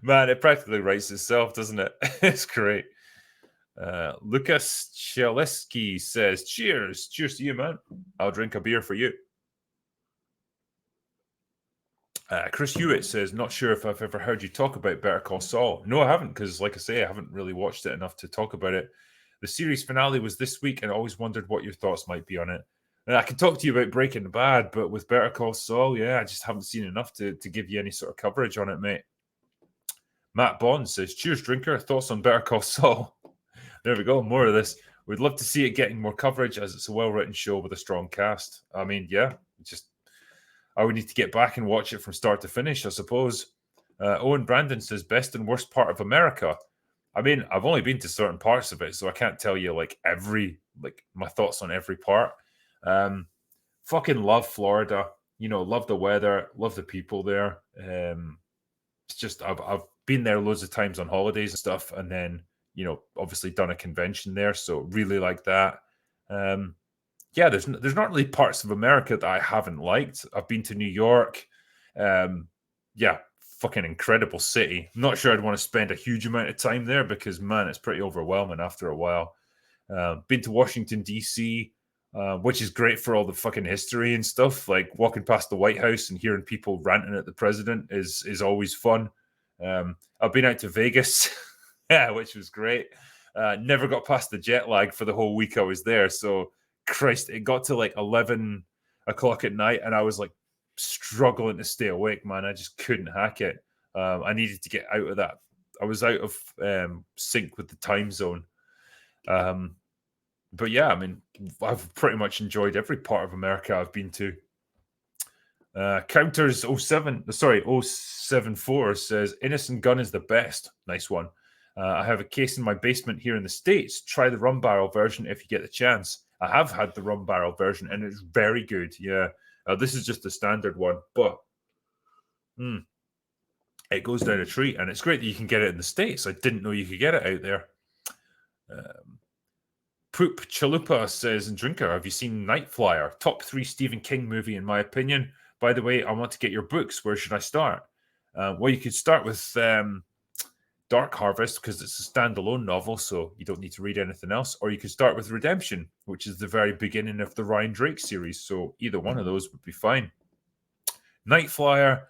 Man, it practically writes itself, doesn't it? It's great. Lucas Cheleski says, cheers. Cheers to you, man. I'll drink a beer for you. Chris Hewitt says, not sure if I've ever heard you talk about Better Call Saul. No, I haven't, because like I say, I haven't really watched it enough to talk about it. The series finale was this week, and I always wondered what your thoughts might be on it. And I can talk to you about Breaking Bad, but with Better Call Saul, yeah, I just haven't seen enough to give you any sort of coverage on it, mate. Matt Bond says, cheers, drinker. Thoughts on Better Call Saul? There we go. More of this. We'd love to see it getting more coverage as it's a well-written show with a strong cast. I mean, yeah, I would need to get back and watch it from start to finish, I suppose. Owen Brandon says, best and worst part of America. I mean, I've only been to certain parts of it, so I can't tell you like my thoughts on every part. Fucking love Florida. Love the weather, love the people there. It's just I've been there loads of times on holidays and stuff, and then obviously done a convention there, so really like that. Yeah, there's not really parts of America that I haven't liked. I've been to New York. Yeah, fucking incredible city. I'm not sure I'd want to spend a huge amount of time there because, man, it's pretty overwhelming after a while. Been to Washington, D.C., which is great for all the fucking history and stuff. Like walking past the White House and hearing people ranting at the president is always fun. I've been out to Vegas, yeah, which was great. Never got past the jet lag for the whole week I was there. So, Christ, it got to like 11 o'clock at night and I was like struggling to stay awake, man. I just couldn't hack it. I needed to get out of that. I was out of sync with the time zone. But yeah, I mean, I've pretty much enjoyed every part of America I've been to. Counters 074 says, Innocent Gun is the best. Nice one. I have a case in my basement here in the States. Try the rum barrel version if you get the chance. I have had the rum barrel version and it's very good. Yeah. This is just the standard one, but it goes down a treat, and it's great that you can get it in the States. I didn't know you could get it out there. Poop Chalupa says, Drinker, have you seen Night Flyer? Top 3 Stephen King movie, in my opinion. By the way, I want to get your books. Where should I start? Well, you could start with Dark Harvest, because it's a standalone novel, so you don't need to read anything else. Or you could start with Redemption, which is the very beginning of the Ryan Drake series. So either one of those would be fine. Night Flyer,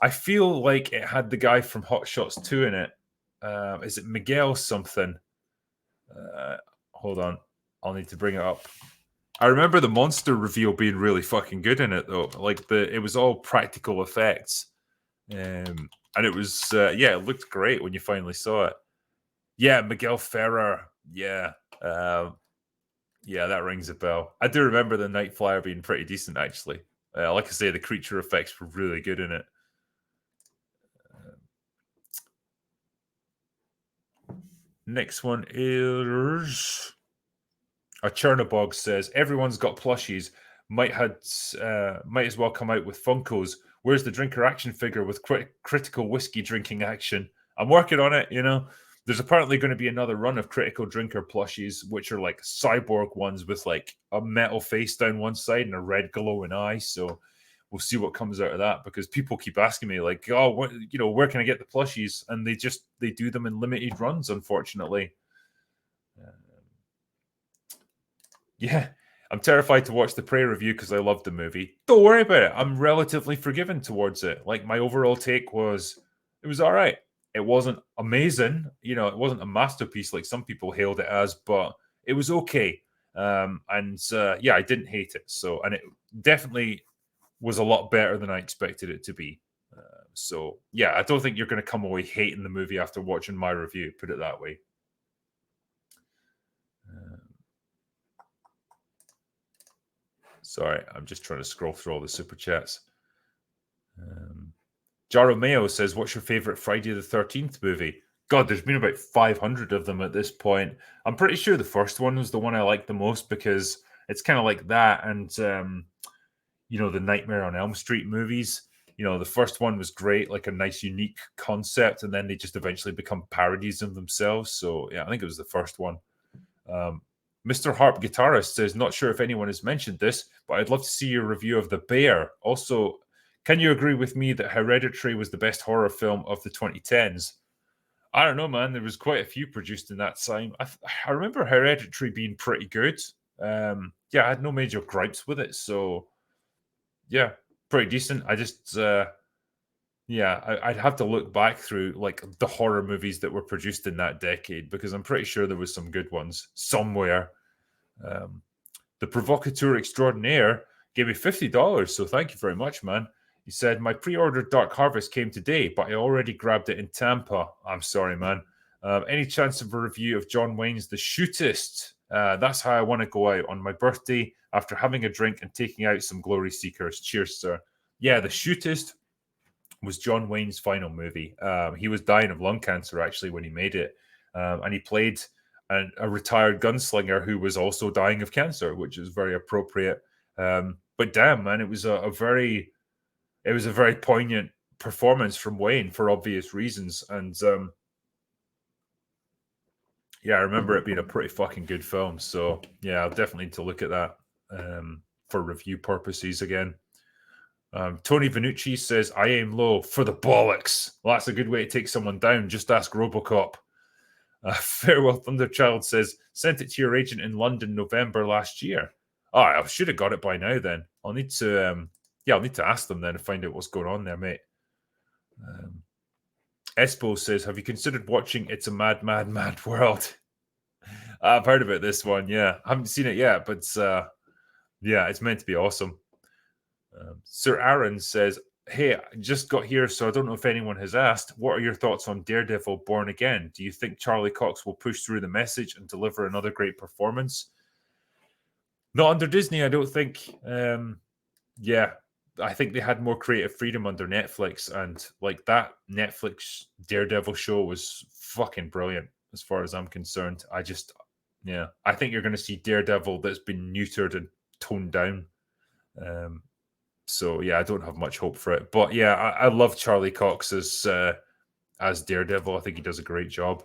I feel like it had the guy from Hot Shots 2 in it. Is it Miguel something? Hold on. I'll need to bring it up. I remember the monster reveal being really fucking good in it, though. Like, it was all practical effects. And it was, it looked great when you finally saw it. Yeah, Miguel Ferrer. Yeah. That rings a bell. I do remember the Night Flyer being pretty decent, actually. Like I say, the creature effects were really good in it. Next one is Chernobog says, everyone's got plushies. Might as well come out with Funkos. Where's the drinker action figure with critical whiskey drinking action? I'm working on it, you know. There's apparently going to be another run of critical drinker plushies, which are like cyborg ones with like a metal face down one side and a red glowing eye. So we'll see what comes out of that, because people keep asking me like, oh, where can I get the plushies? And they do them in limited runs, unfortunately. Yeah, I'm terrified to watch the Prey review because I loved the movie. Don't worry about it. I'm relatively forgiving towards it. Like, my overall take was, it was all right. It wasn't amazing. You know, it wasn't a masterpiece like some people hailed it as, but it was okay. I didn't hate it. So, and it definitely was a lot better than I expected it to be. I don't think you're going to come away hating the movie after watching my review, put it that way. Sorry, I'm just trying to scroll through all the super chats. Jaro Mayo says, what's your favorite Friday the 13th movie? God, there's been about 500 of them at this point. I'm pretty sure the first one was the one I liked the most, because it's kind of like that and, the Nightmare on Elm Street movies. You know, the first one was great, like a nice, unique concept, and then they just eventually become parodies of themselves. So, yeah, I think it was the first one. Mr. Harp Guitarist says, not sure if anyone has mentioned this, but I'd love to see your review of The Bear. Also, can you agree with me that Hereditary was the best horror film of the 2010s? I don't know, man. There was quite a few produced in that time. I remember Hereditary being pretty good. I had no major gripes with it. So, yeah, pretty decent. I just, I'd have to look back through like the horror movies that were produced in that decade, because I'm pretty sure there was some good ones somewhere. The Provocateur Extraordinaire gave me $50, so thank you very much, man. He said, my pre-ordered Dark Harvest came today, but I already grabbed it in Tampa. I'm sorry, man. Any chance of a review of John Wayne's The Shootist? That's how I want to go out on my birthday, after having a drink and taking out some glory seekers. Cheers, sir. Yeah, The Shootist was John Wayne's final movie. He was dying of lung cancer, actually, when he made it. And he played a retired gunslinger who was also dying of cancer, which is very appropriate. But damn, man, it was a very poignant performance from Wayne for obvious reasons. And I remember it being a pretty fucking good film. So yeah, I'll definitely need to look at that for review purposes again. Tony Vanucci says, I aim low for the bollocks. Well, that's a good way to take someone down. Just ask Robocop. Farewell Thunderchild says, sent it to your agent in London November last year. Oh, I should have got it by now then. I'll need to ask them then to find out what's going on there, mate. Espo says, have you considered watching It's a Mad, Mad, Mad World? I've heard about this one, yeah. I haven't seen it yet, but it's meant to be awesome. Sir Aaron says, hey, I just got here, so I don't know if anyone has asked, what are your thoughts on Daredevil Born Again? Do you think Charlie Cox will push through the message and deliver another great performance? Not under Disney, I don't think. I think they had more creative freedom under Netflix, and like that Netflix Daredevil show was fucking brilliant as far as I'm concerned. I think you're going to see Daredevil that's been neutered and toned down. So yeah, I don't have much hope for it. But yeah, I love Charlie Cox as Daredevil. I think he does a great job.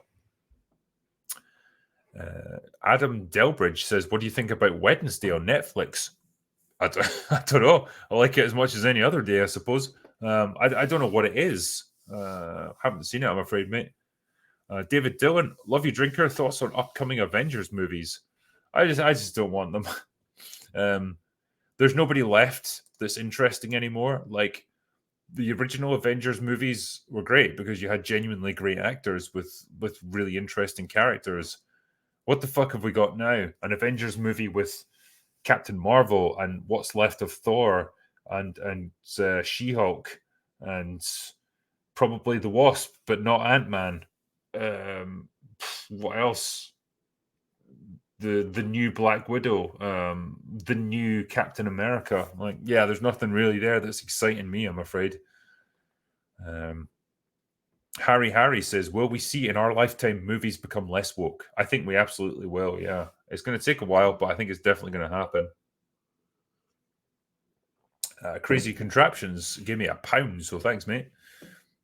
Adam Delbridge says, "What do you think about Wednesday on Netflix?" I don't, I don't know. I like it as much as any other day, I suppose. I don't know what it is. Haven't seen it, I'm afraid, mate. David Dillon, love you, drinker. Thoughts on upcoming Avengers movies? I just don't want them. There's nobody left that's interesting anymore. Like the original Avengers movies were great because you had genuinely great actors with really interesting characters. What the fuck have we got now? An Avengers movie with Captain Marvel and what's left of Thor and She-Hulk and probably the Wasp, but not Ant-Man. What else? The new Black Widow, the new Captain America. Like, yeah, there's nothing really there that's exciting me, I'm afraid. Harry says, will we see in our lifetime movies become less woke? I think we absolutely will, yeah. It's going to take a while, but I think it's definitely going to happen. Crazy Contraptions gave me £1, so thanks, mate.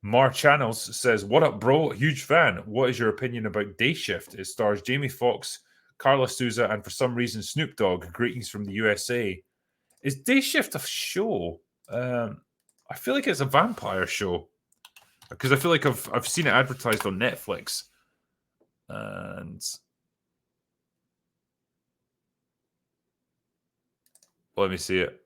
Mar Channels says, what up, bro? Huge fan. What is your opinion about Day Shift? It stars Jamie Foxx, Carla Souza, and for some reason Snoop Dogg. Greetings from the USA. Is Day Shift a show? I feel like it's a vampire show because I feel like I've seen it advertised on Netflix. And let me see it.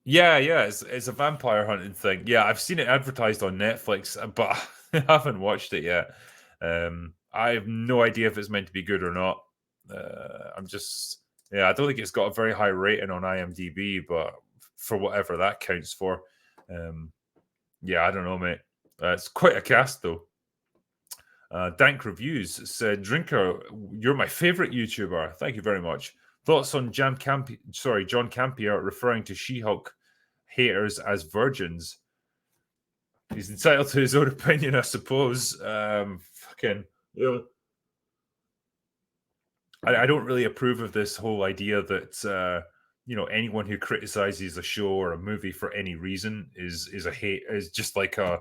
Yeah, it's a vampire hunting thing. Yeah, I've seen it advertised on Netflix, but I haven't watched it yet. I have no idea if it's meant to be good or not. I don't think it's got a very high rating on IMDb, but for whatever that counts for, yeah, I don't know, mate. It's quite a cast though. Dank Reviews said, "Drinker, you're my favorite YouTuber. Thank you very much. Thoughts on John Campier referring to She-Hulk haters as virgins?" He's entitled to his own opinion, I suppose. Fucking, I don't really approve of this whole idea that anyone who criticizes a show or a movie for any reason is just like an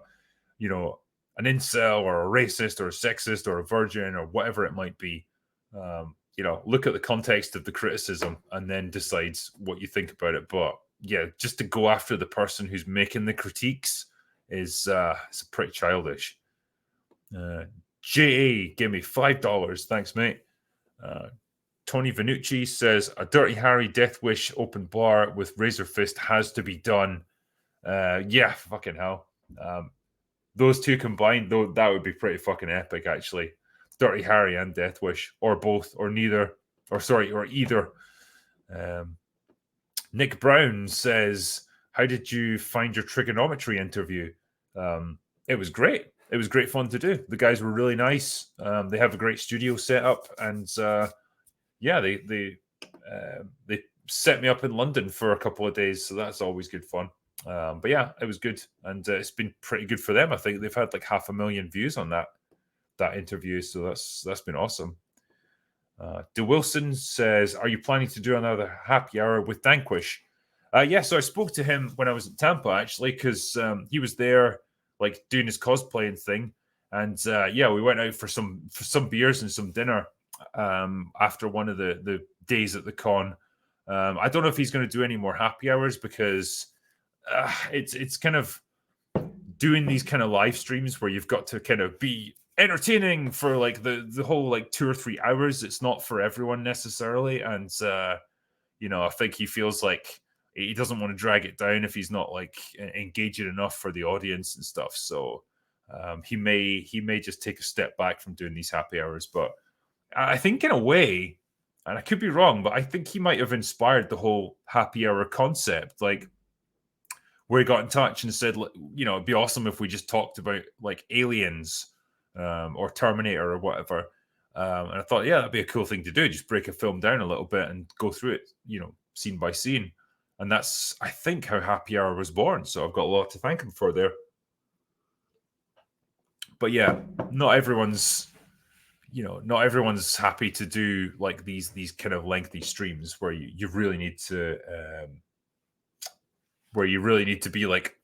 incel or a racist or a sexist or a virgin or whatever it might be. Look at the context of the criticism and then decide what you think about it. But yeah, just to go after the person who's making the critiques is it's pretty childish. JA, give me $5. Thanks, mate. Tony Vanucci says, a Dirty Harry Death Wish open bar with Razor Fist has to be done. Yeah, fucking hell. Those two combined, though, that would be pretty fucking epic, actually. Dirty Harry and Death Wish, or both, or neither, or either. Nick Brown says, how did you find your trigonometry interview? It was great. It was great fun to do. The guys were really nice. They have a great studio set up, and yeah, they set me up in London for a couple of days, so that's always good fun. But yeah, it was good, and it's been pretty good for them. I think they've had like 500,000 views on that interview, so that's been awesome. De Wilson says, "Are you planning to do another happy hour with Danquish?" Yeah, so I spoke to him when I was in Tampa actually, because he was there like doing his cosplaying thing, and yeah, we went out for some beers and some dinner after one of the days at the con. I don't know if he's going to do any more happy hours because it's kind of doing these kind of live streams where you've got to kind of be entertaining for like the whole like 2 or 3 hours. It's not for everyone necessarily, and I think he feels like he doesn't want to drag it down if he's not like engaging enough for the audience and stuff. So he may just take a step back from doing these happy hours. But I think in a way, and I could be wrong, but I think he might have inspired the whole happy hour concept. Like, where he got in touch and said, it'd be awesome if we just talked about like aliens or Terminator or whatever. And I thought, yeah, that'd be a cool thing to do. Just break a film down a little bit and go through it, scene by scene. And that's, I think, how Happy Hour was born. So I've got a lot to thank him for there. But yeah, not everyone's, not everyone's happy to do like these kind of lengthy streams where you really need to be like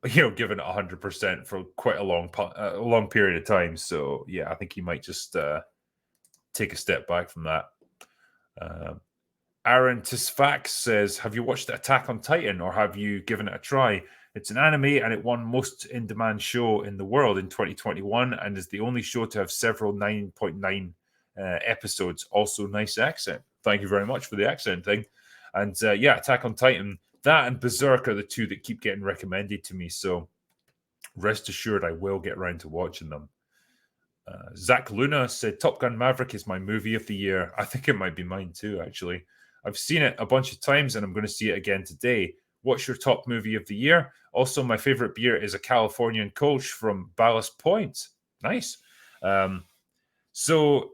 given it 100% for quite a long period of time. So yeah, I think he might just take a step back from that. Aaron Tisfax says, have you watched Attack on Titan or have you given it a try? It's an anime and it won most in-demand show in the world in 2021 and is the only show to have several 9.9 episodes. Also, nice accent. Thank you very much for the accent thing. And yeah, Attack on Titan, that and Berserk are the two that keep getting recommended to me. So rest assured I will get around to watching them. Zach Luna said, Top Gun Maverick is my movie of the year. I think it might be mine too, actually. I've seen it a bunch of times and I'm going to see it again today. What's your top movie of the year? Also, my favorite beer is a Californian Kolsch from Ballast Point. Nice. So,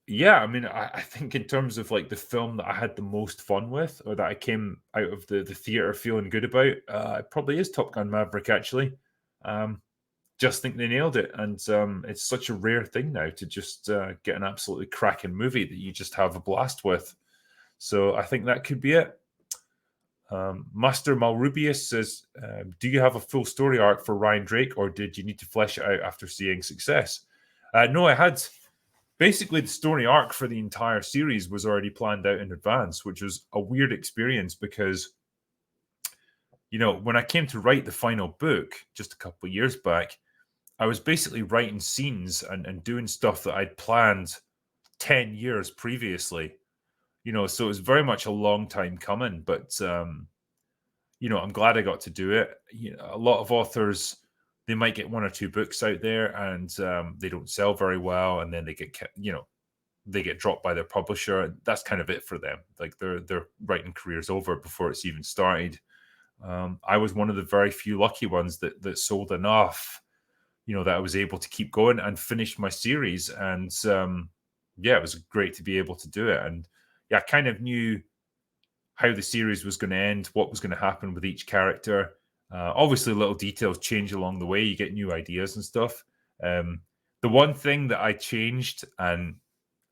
yeah, I mean, I think in terms of like the film that I had the most fun with or that I came out of the theater feeling good about, it probably is Top Gun Maverick, actually. Just think they nailed it. And it's such a rare thing now to just get an absolutely cracking movie that you just have a blast with. So I think that could be it. Master Malrubius says, do you have a full story arc for Ryan Drake or did you need to flesh it out after seeing success? No, I had. Basically, the story arc for the entire series was already planned out in advance, which was a weird experience because, when I came to write the final book just a couple of years back, I was basically writing scenes and doing stuff that I'd planned 10 years previously. So it was very much a long time coming, but, I'm glad I got to do it. A lot of authors, they might get one or two books out there and they don't sell very well. And then they get dropped by their publisher. That's kind of it for them. Like their writing career's over before it's even started. I was one of the very few lucky ones that sold enough, that I was able to keep going and finish my series. And yeah, it was great to be able to do it. And yeah, I kind of knew how the series was going to end, what was going to happen with each character. Obviously, little details change along the way. You get new ideas and stuff. The one thing that I changed, and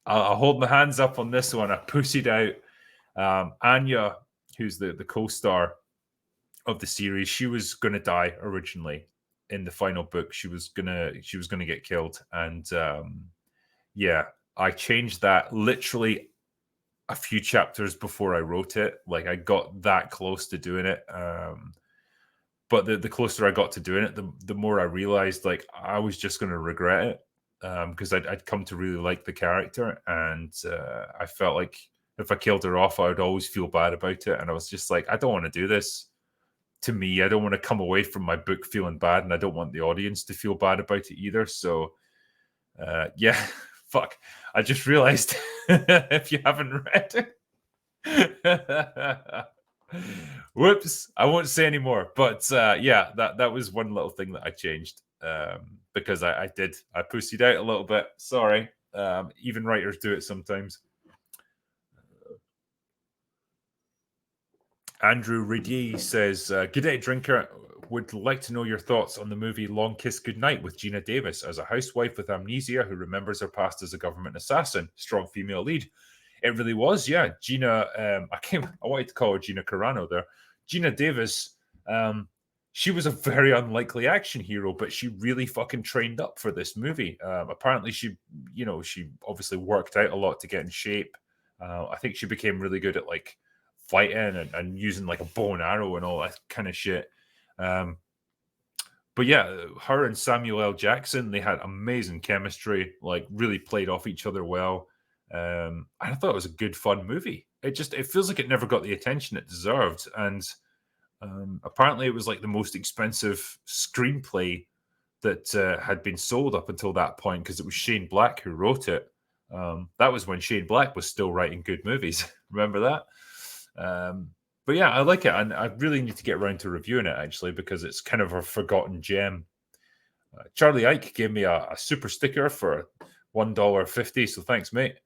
I'll hold my hands up on this one, I pussied out Anya, who's the co-star of the series. She was going to die originally in the final book. She was gonna get killed, and yeah, I changed that literally a few chapters before I wrote it. Like I got that close to doing it. But the closer I got to doing it, the more I realized like I was just going to regret it because I'd come to really like the character. And I felt like if I killed her off, I would always feel bad about it. And I was just like, I don't want to do this to me. I don't want to come away from my book feeling bad. And I don't want the audience to feel bad about it either. So yeah. Fuck. I just realized if you haven't read it. Whoops. I won't say anymore. But yeah, that was one little thing that I changed because I pussied out a little bit. Sorry. Even writers do it sometimes. Andrew Ridley says, good day, drinker. Would like to know your thoughts on the movie Long Kiss Goodnight with Gina Davis as a housewife with amnesia who remembers her past as a government assassin. Strong female lead. It really was, yeah. Gina, I wanted to call her Gina Carano there. Gina Davis, she was a very unlikely action hero, but she really fucking trained up for this movie. Apparently she obviously worked out a lot to get in shape. I think she became really good at like fighting and using like a bow and arrow and all that kind of shit. But yeah, her and Samuel L. Jackson, they had amazing chemistry, like really played off each other well. I thought it was a good, fun movie. It feels like it never got the attention it deserved. And apparently it was like the most expensive screenplay that had been sold up until that point because it was Shane Black who wrote it. That was when Shane Black was still writing good movies. Remember that? But yeah, I like it, and I really need to get around to reviewing it, actually, because it's kind of a forgotten gem. Charlie Ike gave me a super sticker for $1.50, so thanks, mate.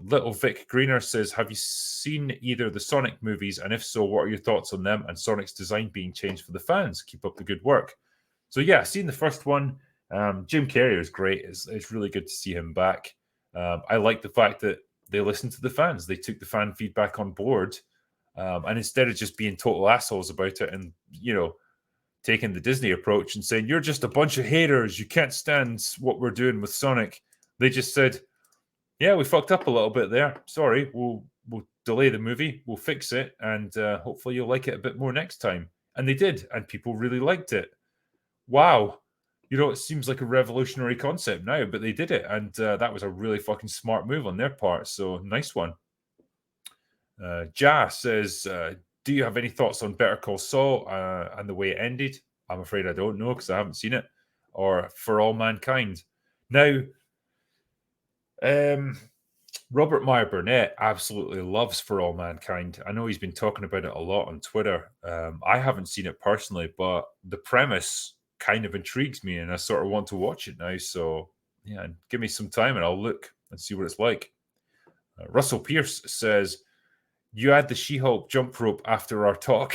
Little Vic Greener says, have you seen either of the Sonic movies, and if so, what are your thoughts on them and Sonic's design being changed for the fans? Keep up the good work. So yeah, I've seen the first one. Jim Carrey is great. It's really good to see him back. I like the fact that they listened to the fans. They took the fan feedback on board, and instead of just being total assholes about it and taking the Disney approach and saying you're just a bunch of haters, you can't stand what we're doing with Sonic, they just said, "Yeah, we fucked up a little bit there. Sorry, we'll delay the movie, we'll fix it, and hopefully you'll like it a bit more next time." And they did, and people really liked it. Wow. It seems like a revolutionary concept now, but they did it, and that was a really fucking smart move on their part. So nice one. Ja says, "Do you have any thoughts on Better Call Saul and the way it ended?" I'm afraid I don't know because I haven't seen it. Or For All Mankind. Now, Robert Meyer Burnett absolutely loves For All Mankind. I know he's been talking about it a lot on Twitter. I haven't seen it personally, but the premise kind of intrigues me and I sort of want to watch it now. So, yeah, give me some time and I'll look and see what it's like. Russell Pierce says, "You had the SheHulk jump rope after our talk."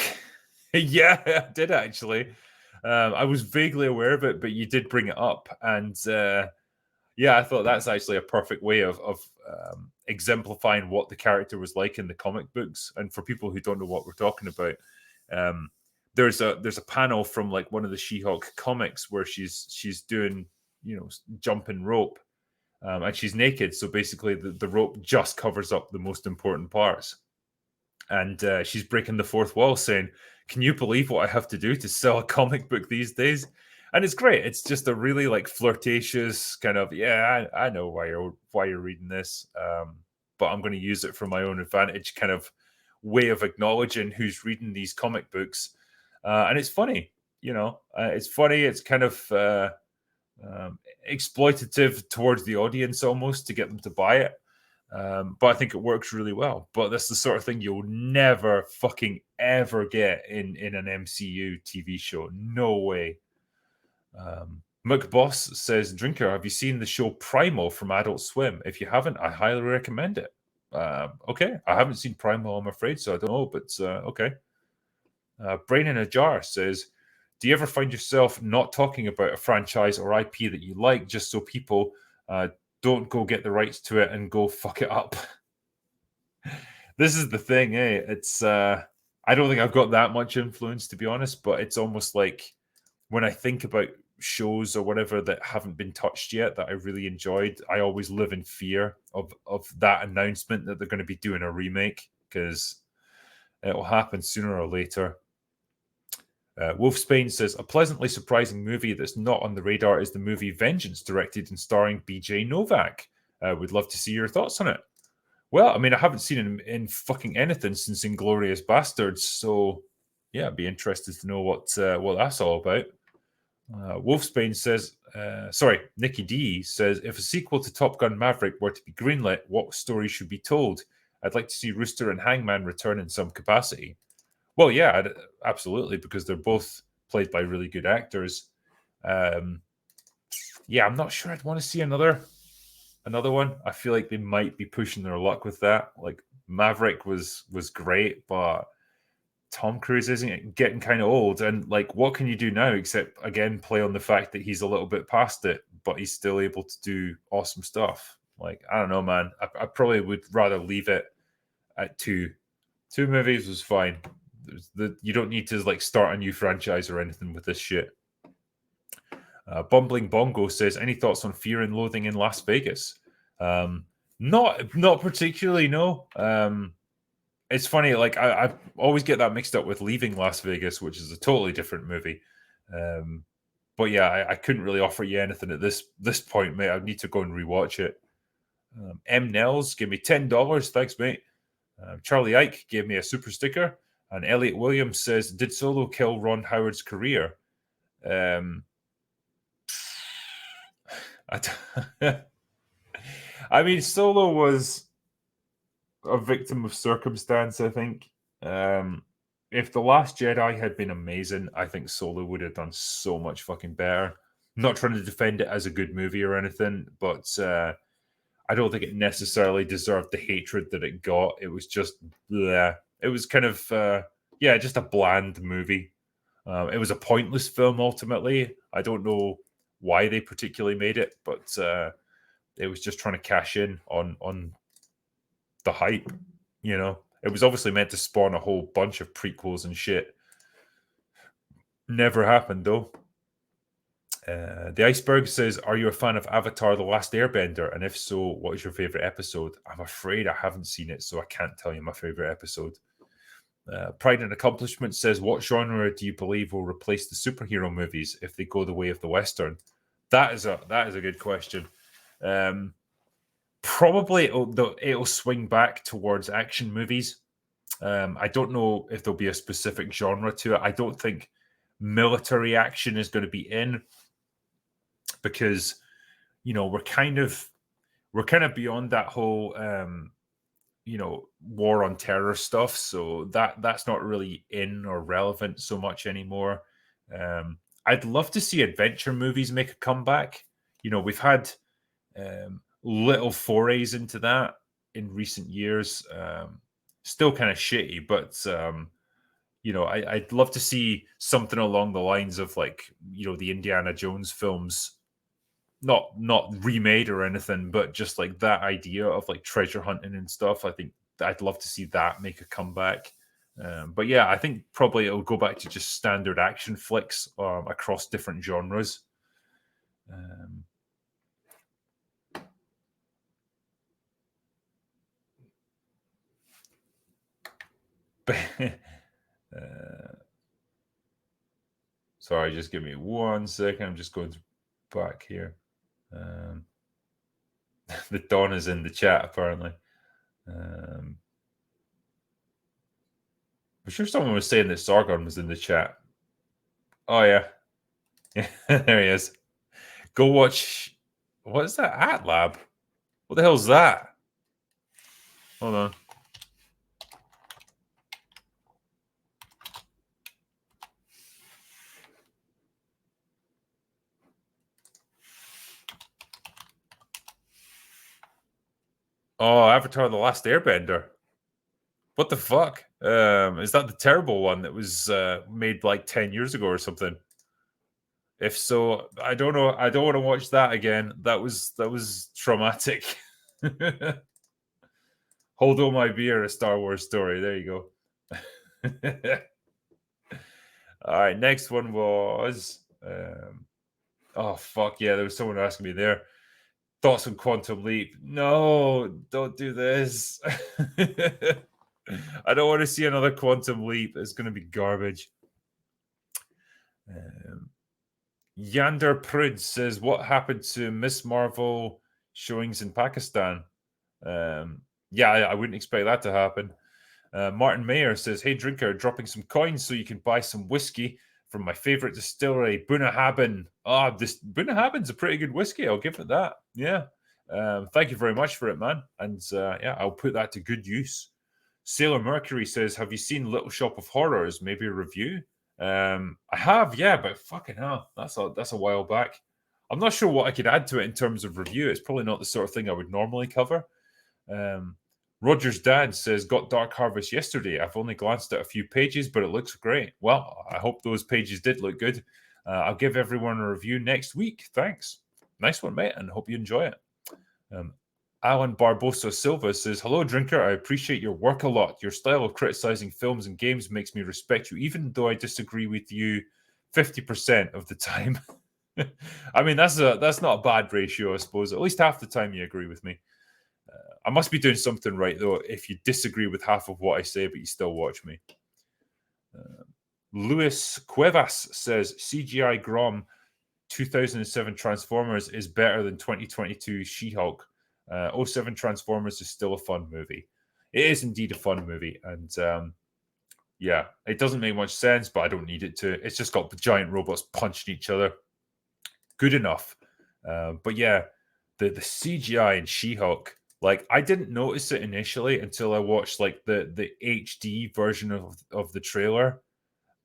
Yeah, I did actually. I was vaguely aware of it, but you did bring it up. And yeah, I thought that's actually a perfect way of exemplifying what the character was like in the comic books. And for people who don't know what we're talking about, there's a panel from like one of the She-Hulk comics where she's doing jumping rope, and she's naked. So basically, the rope just covers up the most important parts. And she's breaking the fourth wall, saying, "Can you believe what I have to do to sell a comic book these days?" And it's great. It's just a really like flirtatious kind of, yeah, I know why you're reading this, but I'm going to use it for my own advantage kind of way of acknowledging who's reading these comic books. And it's funny, it's funny. It's kind of exploitative towards the audience almost to get them to buy it. But I think it works really well. But that's the sort of thing you'll never fucking ever get in an MCU TV show. No way. McBoss says, "Drinker, have you seen the show Primal from Adult Swim? If you haven't, I highly recommend it." Okay, I haven't seen Primal, I'm afraid, so I don't know, but okay. Brain in a Jar says, "Do you ever find yourself not talking about a franchise or IP that you like just so people don't go get the rights to it and go fuck it up?" This is the thing, eh? It's I don't think I've got that much influence, to be honest, but it's almost like when I think about shows or whatever that haven't been touched yet that I really enjoyed, I always live in fear of that announcement that they're going to be doing a remake, because it will happen sooner or later. Wolf Spain says, "A pleasantly surprising movie that's not on the radar is the movie Vengeance, directed and starring BJ Novak. Would love to see your thoughts on it." Well, I mean, I haven't seen him in fucking anything since Inglourious Bastards, so yeah, I'd be interested to know what that's all about. Wolfsbane says, Nikki D says, "If a sequel to Top Gun Maverick were to be greenlit, what story should be told? I'd like to see Rooster and Hangman return in some capacity." Well, yeah, absolutely, because they're both played by really good actors. Yeah, I'm not sure I'd want to see another one. I feel like they might be pushing their luck with that. Like Maverick was great, but Tom Cruise isn't getting kind of old, and like, what can you do now except again play on the fact that he's a little bit past it, but he's still able to do awesome stuff. Like, I don't know, man. I probably would rather leave it at two. Two movies was fine. You don't need to like start a new franchise or anything with this shit. Bumbling Bongo says, "Any thoughts on Fear and Loathing in Las Vegas?" Not particularly. No. It's funny, like I always get that mixed up with Leaving Las Vegas, which is a totally different movie. But yeah, I couldn't really offer you anything at this point, mate. I need to go and rewatch it. M. Nels gave me $10. Thanks, mate. Charlie Ike gave me a super sticker. And Elliot Williams says, "Did Solo kill Ron Howard's career?" I mean, Solo was a victim of circumstance, I think. If The Last Jedi had been amazing, I think Solo would have done so much fucking better. I'm not trying to defend it as a good movie or anything, but I don't think it necessarily deserved the hatred that it got. It was just, bleh. It was kind of, just a bland movie. It was a pointless film, ultimately. I don't know why they particularly made it, but it was just trying to cash in on the hype. You know, it was obviously meant to spawn a whole bunch of prequels and shit. Never happened though. The Iceberg says, "Are you a fan of Avatar: The Last Airbender? And if so, what is your favorite episode?" I'm afraid I haven't seen it, so I can't tell you my favorite episode. Pride and Accomplishment says, "What genre do you believe will replace the superhero movies if they go the way of the Western?" That is a good question. Probably it'll swing back towards action movies. I don't know if there'll be a specific genre to it. I don't think military action is going to be in, because we're kind of beyond that whole war on terror stuff, so that's not really in or relevant so much anymore. I'd love to see adventure movies make a comeback. We've had little forays into that in recent years. Still kind of shitty, but I'd love to see something along the lines of the Indiana Jones films, not remade or anything, but just like that idea of like treasure hunting and stuff. I think I'd love to see that make a comeback. But yeah, I think probably it'll go back to just standard action flicks across different genres. Sorry, just give me 1 second. I'm just going back here. The Don is in the chat, apparently. I'm sure someone was saying that Sargon was in the chat. Oh, yeah. There he is. Go watch. What is that? AtLab? What the hell is that? Hold on. Oh, Avatar: The Last Airbender. What the fuck? Is that the terrible one that was made like 10 years ago or something? If so, I don't know. I don't want to watch that again. That was traumatic. Hold on my beer, a Star Wars story. There you go. All right, next one was oh fuck yeah, there was someone asking me there. Thoughts on Quantum Leap? No, don't do this. I don't want to see another Quantum Leap. It's going to be garbage. Yander Prud says, "What happened to Miss Marvel showings in Pakistan?" Yeah, I wouldn't expect that to happen. Martin Mayer says, "Hey, drinker, dropping some coins so you can buy some whiskey from my favorite distillery, Bunnahabhain." This Bunnahabhain's a pretty good whiskey. I'll give it that. Yeah. Thank you very much for it, man. And yeah, I'll put that to good use. Sailor Mercury says, "Have you seen Little Shop of Horrors? Maybe a review?" I have, yeah, but fucking hell, that's a while back. I'm not sure what I could add to it in terms of review. It's probably not the sort of thing I would normally cover. Roger's dad says, "Got Dark Harvest yesterday. I've only glanced at a few pages, but it looks great." Well, I hope those pages did look good. I'll give everyone a review next week. Thanks. Nice one, mate, and hope you enjoy it. Alan Barbosa Silva says, "Hello, drinker. I appreciate your work a lot. Your style of criticizing films and games makes me respect you, even though I disagree with you 50% of the time." I mean, that's not a bad ratio, I suppose. At least half the time you agree with me. I must be doing something right, though, if you disagree with half of what I say, but you still watch me. Luis Cuevas says, "CGI Grom 2007 Transformers is better than 2022 She-Hulk. 07 Transformers is still a fun movie." It is indeed a fun movie. And yeah, it doesn't make much sense, but I don't need it to. It's just got the giant robots punching each other. Good enough. But yeah, the CGI in She-Hulk, like, I didn't notice it initially until I watched like the HD version of the trailer.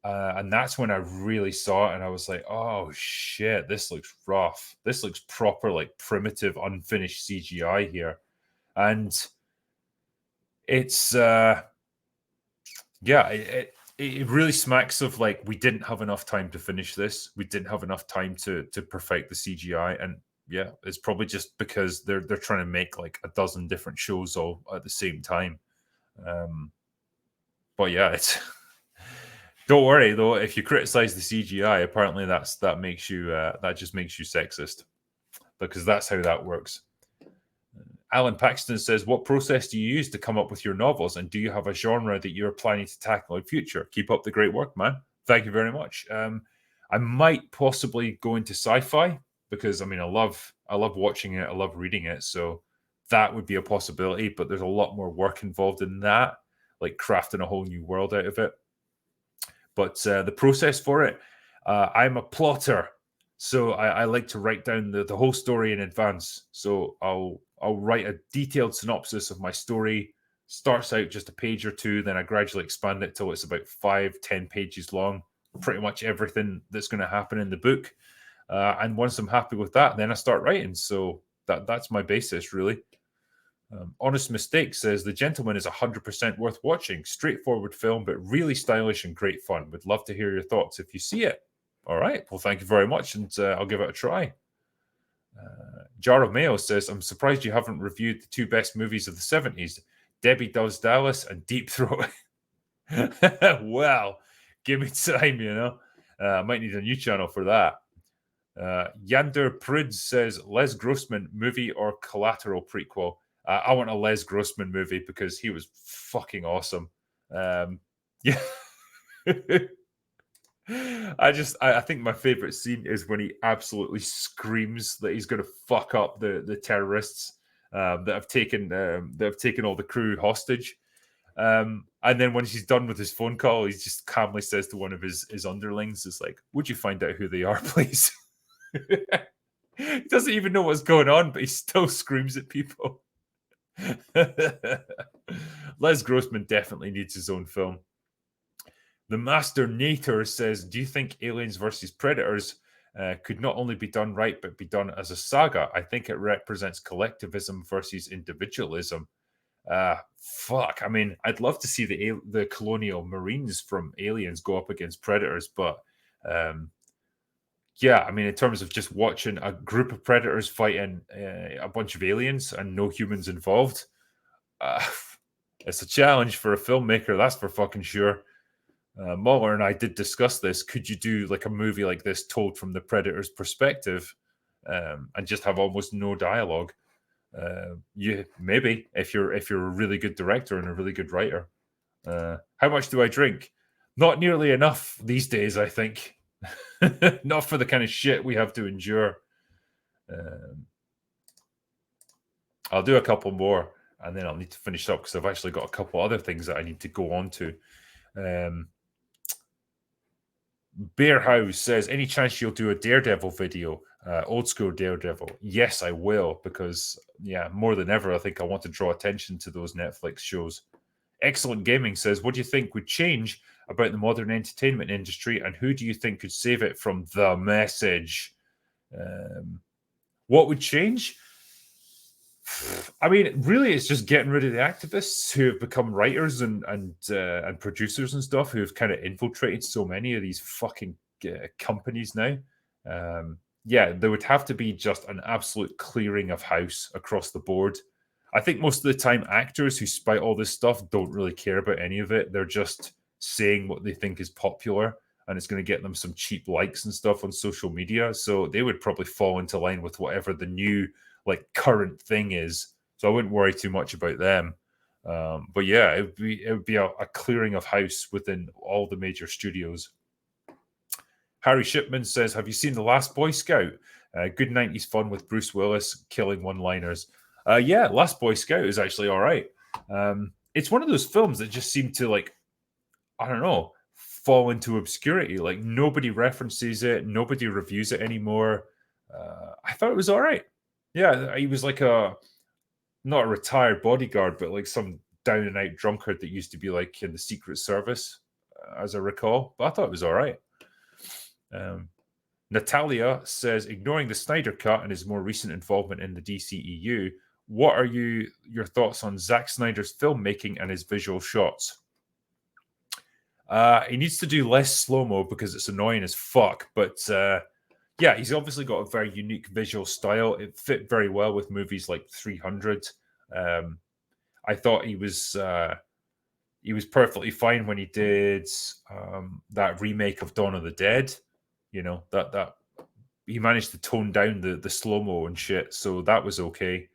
And that's when I really saw it, and I was like, "Oh shit, this looks rough. This looks proper, like, primitive, unfinished CGI here." And it's yeah, it really smacks of like we didn't have enough time to finish this. We didn't have enough time to perfect the CGI, and yeah, it's probably just because they're trying to make like a dozen different shows all at the same time. But yeah, it's don't worry though. If you criticize the CGI, apparently that makes you that just makes you sexist, because that's how that works. Alan Paxton says, "What process do you use to come up with your novels, and do you have a genre that you're planning to tackle in future? Keep up the great work, man. Thank you very much." I might possibly go into sci-fi because I mean I love watching it, I love reading it, so that would be a possibility. But there's a lot more work involved in that, like crafting a whole new world out of it. But the process for it, I'm a plotter, so I like to write down the whole story in advance. So I'll write a detailed synopsis of my story. Starts out just a page or two, then I gradually expand it till it's about 5-10 pages long. Pretty much everything that's going to happen in the book. And once I'm happy with that, then I start writing. So that's my basis, really. Honest Mistake says The Gentleman is 100% worth watching. Straightforward film, but really stylish and great fun. Would love to hear your thoughts if you see it. All right. Well, thank you very much, and I'll give it a try. Jar of Mayo says, I'm surprised you haven't reviewed the two best movies of the 70s, Debbie Does Dallas and Deep Throat. Well, give me time, you know. I might need a new channel for that. Yander Prudes says, Les Grossman movie or Collateral prequel? I want a Les Grossman movie because he was fucking awesome. Yeah. I think my favorite scene is when he absolutely screams that he's going to fuck up the terrorists that have taken all the crew hostage. And then when he's done with his phone call, he just calmly says to one of his underlings, "It's like, would you find out who they are, please?" He doesn't even know what's going on, but he still screams at people. Les Grossman definitely needs his own film. The Master Nator says, do you think Aliens versus Predators could not only be done right, but be done as a saga? I think it represents collectivism versus individualism. Fuck. I mean, I'd love to see the colonial marines from Aliens go up against Predators, but yeah, I mean, in terms of just watching a group of Predators fighting a bunch of aliens and no humans involved, it's a challenge for a filmmaker, that's for fucking sure. Muller and I did discuss this. Could you do like a movie like this told from the Predator's perspective, and just have almost no dialogue? Yeah, maybe if you're a really good director and a really good writer. How much do I drink? Not nearly enough these days, I think. Not for the kind of shit we have to endure. I'll do a couple more, and then I'll need to finish up because I've actually got a couple other things that I need to go on to. Bear House says, any chance you'll do a Daredevil video? Old school Daredevil. Yes, I will, because yeah, more than ever, I think I want to draw attention to those Netflix shows. Excellent Gaming says, what do you think would change about the modern entertainment industry, and who do you think could save it from the message? What would change? I mean, really, it's just getting rid of the activists who have become writers and producers and stuff, who have kind of infiltrated so many of these fucking companies now. Yeah, there would have to be just an absolute clearing of house across the board. I think most of the time, actors who spout all this stuff don't really care about any of it. They're just saying what they think is popular, and it's going to get them some cheap likes and stuff on social media. So they would probably fall into line with whatever the new like current thing is. So I wouldn't worry too much about them. But yeah, it would be a clearing of house within all the major studios. Harry Shipman says, have you seen The Last Boy Scout? Good 90s fun with Bruce Willis killing one-liners. Yeah, Last Boy Scout is actually all right. It's one of those films that just seem to, like, I don't know, fall into obscurity. Like, nobody references it. Nobody reviews it anymore. I thought it was all right. Yeah, he was like not a retired bodyguard, but like some down and out drunkard that used to be like in the Secret Service, as I recall. But I thought it was all right. Natalia says, ignoring the Snyder Cut and his more recent involvement in the DCEU, what are your thoughts on Zack Snyder's filmmaking and his visual shots? He needs to do less slow-mo because it's annoying as fuck. But yeah, he's obviously got a very unique visual style. It fit very well with movies like 300. I thought he was perfectly fine when he did that remake of Dawn of the Dead. You know, that he managed to tone down the slow-mo and shit, so that was okay.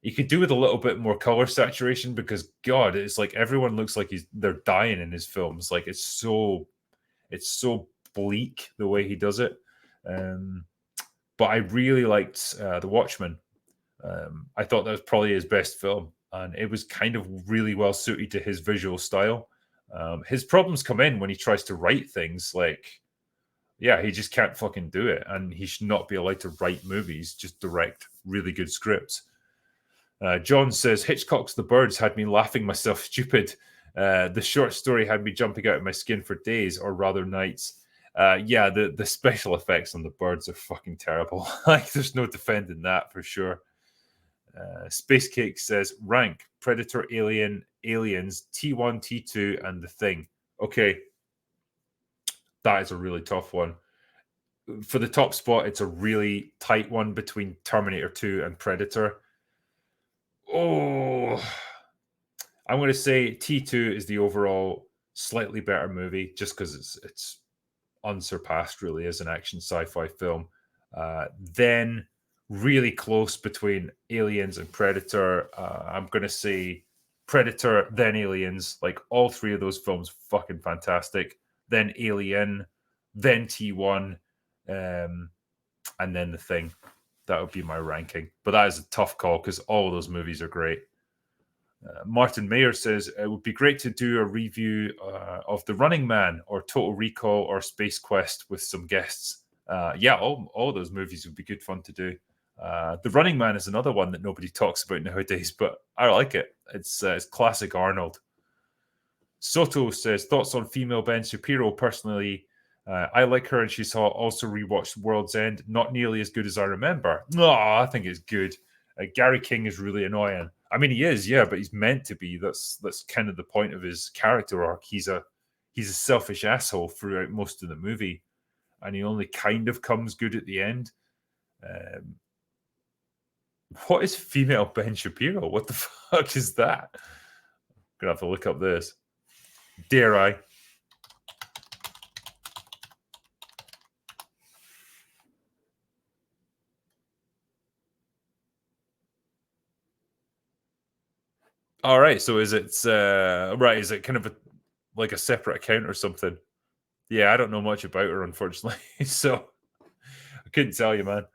You could do with a little bit more color saturation because God, it's like everyone looks like they're dying in his films. Like it's so bleak the way he does it. But I really liked The Watchmen. I thought that was probably his best film, and it was kind of really well suited to his visual style. His problems come in when he tries to write things like, yeah, he just can't fucking do it, and he should not be allowed to write movies, just direct really good scripts. John says, Hitchcock's The Birds had me laughing myself stupid. The short story had me jumping out of my skin for days, or rather nights. Yeah, the special effects on The Birds are fucking terrible. Like, there's no defending that for sure. Space Cake says, rank Predator, Alien, Aliens, T1, T2, and The Thing. Okay, that is a really tough one. For the top spot, it's a really tight one between Terminator 2 and Predator. Oh, I'm going to say T2 is the overall slightly better movie just because it's unsurpassed really as an action sci-fi film. Then really close between Aliens and Predator. I'm going to say Predator, then Aliens. Like all three of those films, fucking fantastic. Then Alien, then T1, and then The Thing. That would be my ranking. But that is a tough call because all of those movies are great. Martin Mayer says, it would be great to do a review of The Running Man or Total Recall or Space Quest with some guests. Yeah, all those movies would be good fun to do. The Running Man is another one that nobody talks about nowadays, but I like it. It's classic Arnold. Soto says, thoughts on female Ben Shapiro. Personally, I like her and she's also rewatched World's End. Not nearly as good as I remember. No, I think it's good. Gary King is really annoying. I mean, he is, yeah, but he's meant to be. That's kind of the point of his character arc. He's a selfish asshole throughout most of the movie, and he only kind of comes good at the end. What is female Ben Shapiro? What the fuck is that? I'm gonna have to look up this. Dare I? All right. So is it right? Is it kind of like a separate account or something? Yeah, I don't know much about her, unfortunately. So I couldn't tell you, man.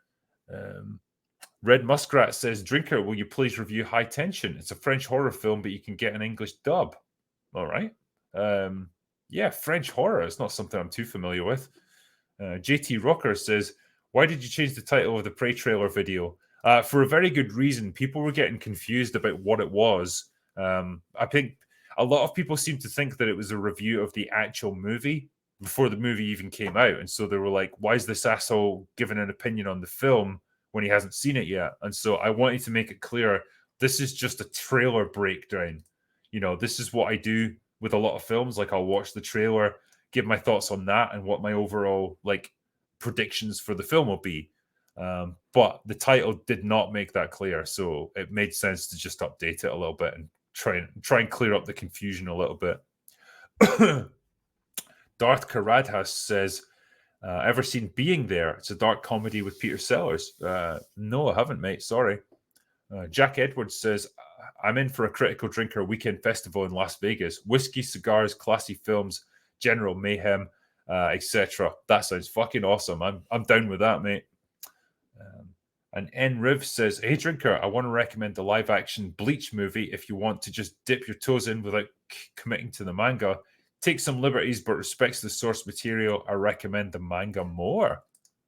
Red Muskrat says, Drinker, will you please review High Tension? It's a French horror film, but you can get an English dub. All right. Yeah, French horror. It's not something I'm too familiar with. JT Rocker says, why did you change the title of the Prey trailer video? For a very good reason. People were getting confused about what it was. I think a lot of people seem to think that it was a review of the actual movie before the movie even came out. And so they were like, why is this asshole giving an opinion on the film when he hasn't seen it yet? And so I wanted to make it clear, this is just a trailer breakdown. You know, this is what I do with a lot of films. Like, I'll watch the trailer, give my thoughts on that and what my overall like predictions for the film will be. But the title did not make that clear, so it made sense to just update it a little bit and try and clear up the confusion a little bit. Darth Karadhas says, ever seen Being There? It's a dark comedy with Peter Sellers. No, I haven't, mate. Sorry. Jack Edwards says, I'm in for a Critical Drinker weekend festival in Las Vegas. Whiskey, cigars, classy films, general mayhem, etc. That sounds fucking awesome. I'm down with that, mate. And N. Riv says, hey, Drinker, I want to recommend the live-action Bleach movie if you want to just dip your toes in without committing to the manga. Take some liberties, but respects the source material. I recommend the manga more.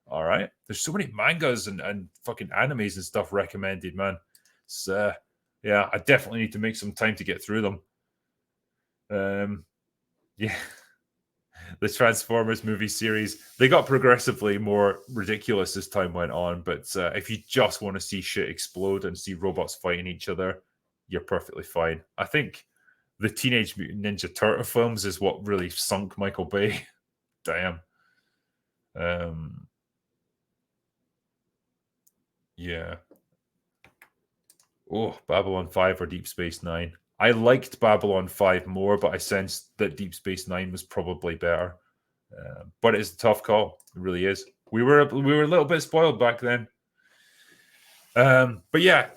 All right. There's so many mangas and fucking animes and stuff recommended, man. So, yeah, I definitely need to make some time to get through them. Yeah. The Transformers movie series, they got progressively more ridiculous as time went on. But if you just want to see shit explode and see robots fighting each other, you're perfectly fine. I think the Teenage Mutant Ninja Turtle films is what really sunk Michael Bay. Damn. Yeah. Oh, Babylon 5 or Deep Space Nine. I liked Babylon 5 more, but I sensed that Deep Space Nine was probably better. But it's a tough call. It really is. We were a little bit spoiled back then. But yeah,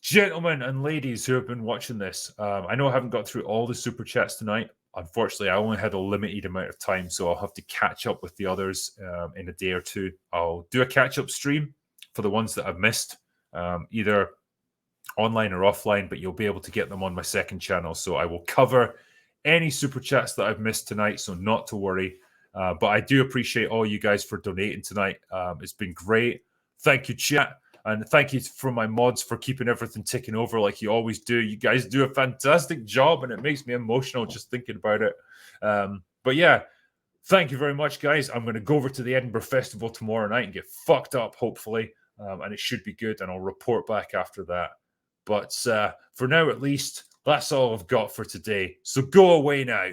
gentlemen and ladies who have been watching this, I know I haven't got through all the super chats tonight. Unfortunately, I only had a limited amount of time, so I'll have to catch up with the others in a day or two. I'll do a catch-up stream for the ones that I've missed, either online or offline, but you'll be able to get them on my second channel. So I will cover any super chats that I've missed tonight, so not to worry. But I do appreciate all you guys for donating tonight. It's been great. Thank you, chat. And thank you for my mods for keeping everything ticking over like you always do. You guys do a fantastic job, and it makes me emotional just thinking about it. But yeah, thank you very much, guys. I'm going to go over to the Edinburgh Festival tomorrow night and get fucked up, hopefully. And it should be good, and I'll report back after that. But for now, at least, that's all I've got for today. So go away now.